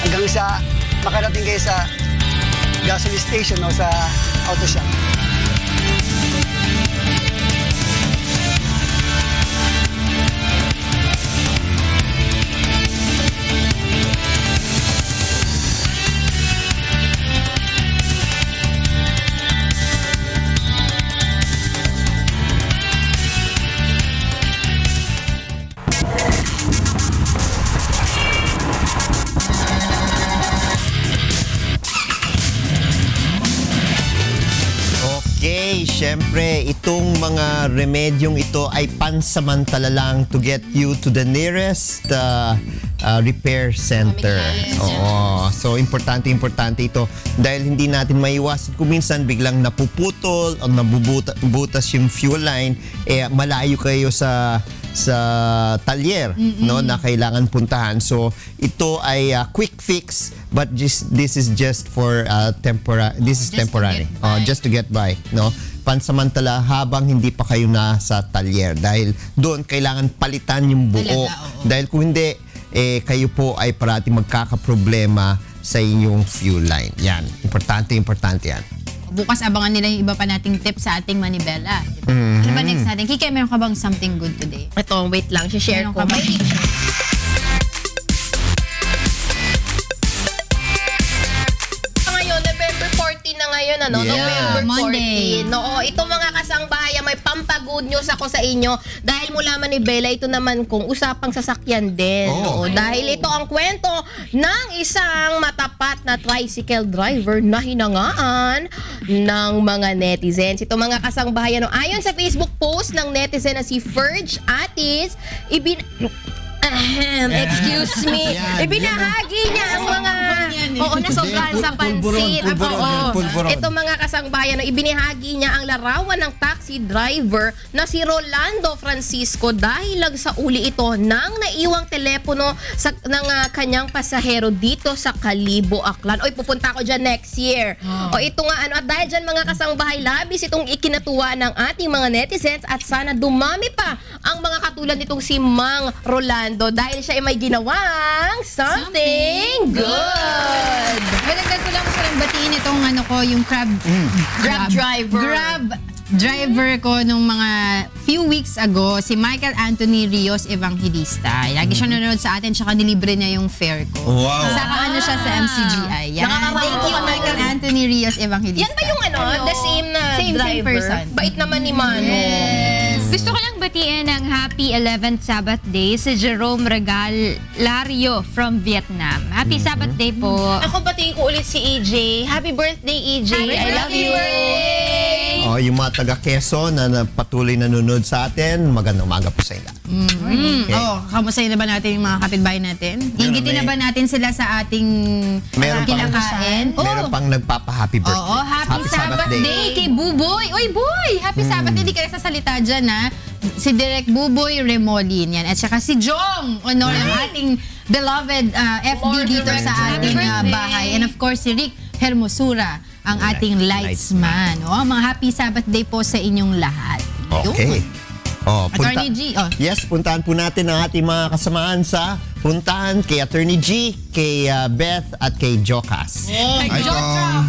Hanggang sa makarating kayo sa gasoline station o sa auto shop. Okay, syempre, itong mga remedyong ito ay pansamantala lang to get you to the nearest repair center. Oo. So, importante ito dahil hindi natin maiwasan kung minsan biglang napuputol o nabubutas yung fuel line, malayo kayo sa talyer no na kailangan puntahan. So ito ay quick fix but this is just for temporary. Just to get by, no? Pansamantala habang hindi pa kayo nasa talyer dahil doon kailangan palitan yung buo. Dahil kung hindi kayo po ay parati magkakaproblema sa inyong fuel line. Yan, importante yan. Bukas abangan nila yung iba pa nating tips sa ating Manibela. Diba? Ano ba next natin? Kike, meron ka bang something good today? Ito, wait lang. Share ko. Ngayon, November 14 na ngayon, ano? Yeah. November 14. Monday. No, ito mga kasangbahayan, may pampagood news ako sa inyo. Dahil mula Manibela, ito naman kung usapang sasakyan din. Oh. Dahil ito ang kwento ng isang matapat na tricycle driver na hinangaan ng mga netizens. Ito mga kasangbahayan, no, ayon sa Facebook post ng netizen na si Ferge Atis, excuse me. Ibinahagi niya ang mga nasobrahan sa pansit. Pulburon. Ito mga kasangbayan, ibinahagi niya ang larawan ng taxi driver na si Rolando Francisco dahil lang sa uli ito ng naiwang telepono ng kanyang pasahero dito sa Kalibo, Aklan. Oy, pupunta ako dyan next year. O ito nga, at dahil dyan mga kasangbahay, labis itong ikinatuwa ng ating mga netizens at sana dumami pa ang mga katulad nitong si Mang Rolando dahil siya ay may ginawang something good. Malagdag ko lang gusto lang batiin itong yung Grab driver ko nung mga few weeks ago, si Michael Anthony Rios Evangelista. Lagi siya nanonood sa atin, tsaka nilibre niya yung fare ko. Wow. Saka siya sa MCGI. Yan. Thank you, Michael Anthony Rios Evangelista. Yan ba yung the same na Same driver? person. Bait naman ni Mano. Gusto ko lang batiin ng happy 11th Sabbath Day si Jerome Regalario from Vietnam. Happy Sabbath Day po. Ako batiin ko ulit si EJ. Happy birthday, EJ. I love you. Yung mga taga Quezon na patuloy nanonood sa atin, magandang umaga po sa inyo. Okay. Kamusta na ba natin yung mga kapitbahay natin? Ingitin na ba natin sila sa ating kinakain? Meron pang nagpapa-happy birthday. Happy Sabbath Day kay Buboy. Oy, boy! Happy Sabbath Day. Hindi ka sasalita dyan, ha? Si Direk Buboy Remolin, yan. At saka si Jong Honor, yung ating beloved FD dito sa ating bahay. And of course, si Rick Hermosura, ang ating lightsman. Mga happy Sabbath Day po sa inyong lahat. Okay. Attorney G. Yes, puntahan po natin ang ating mga kasamaan sa puntahan kay Attorney G, kay Beth at kay Jocas. Jokas!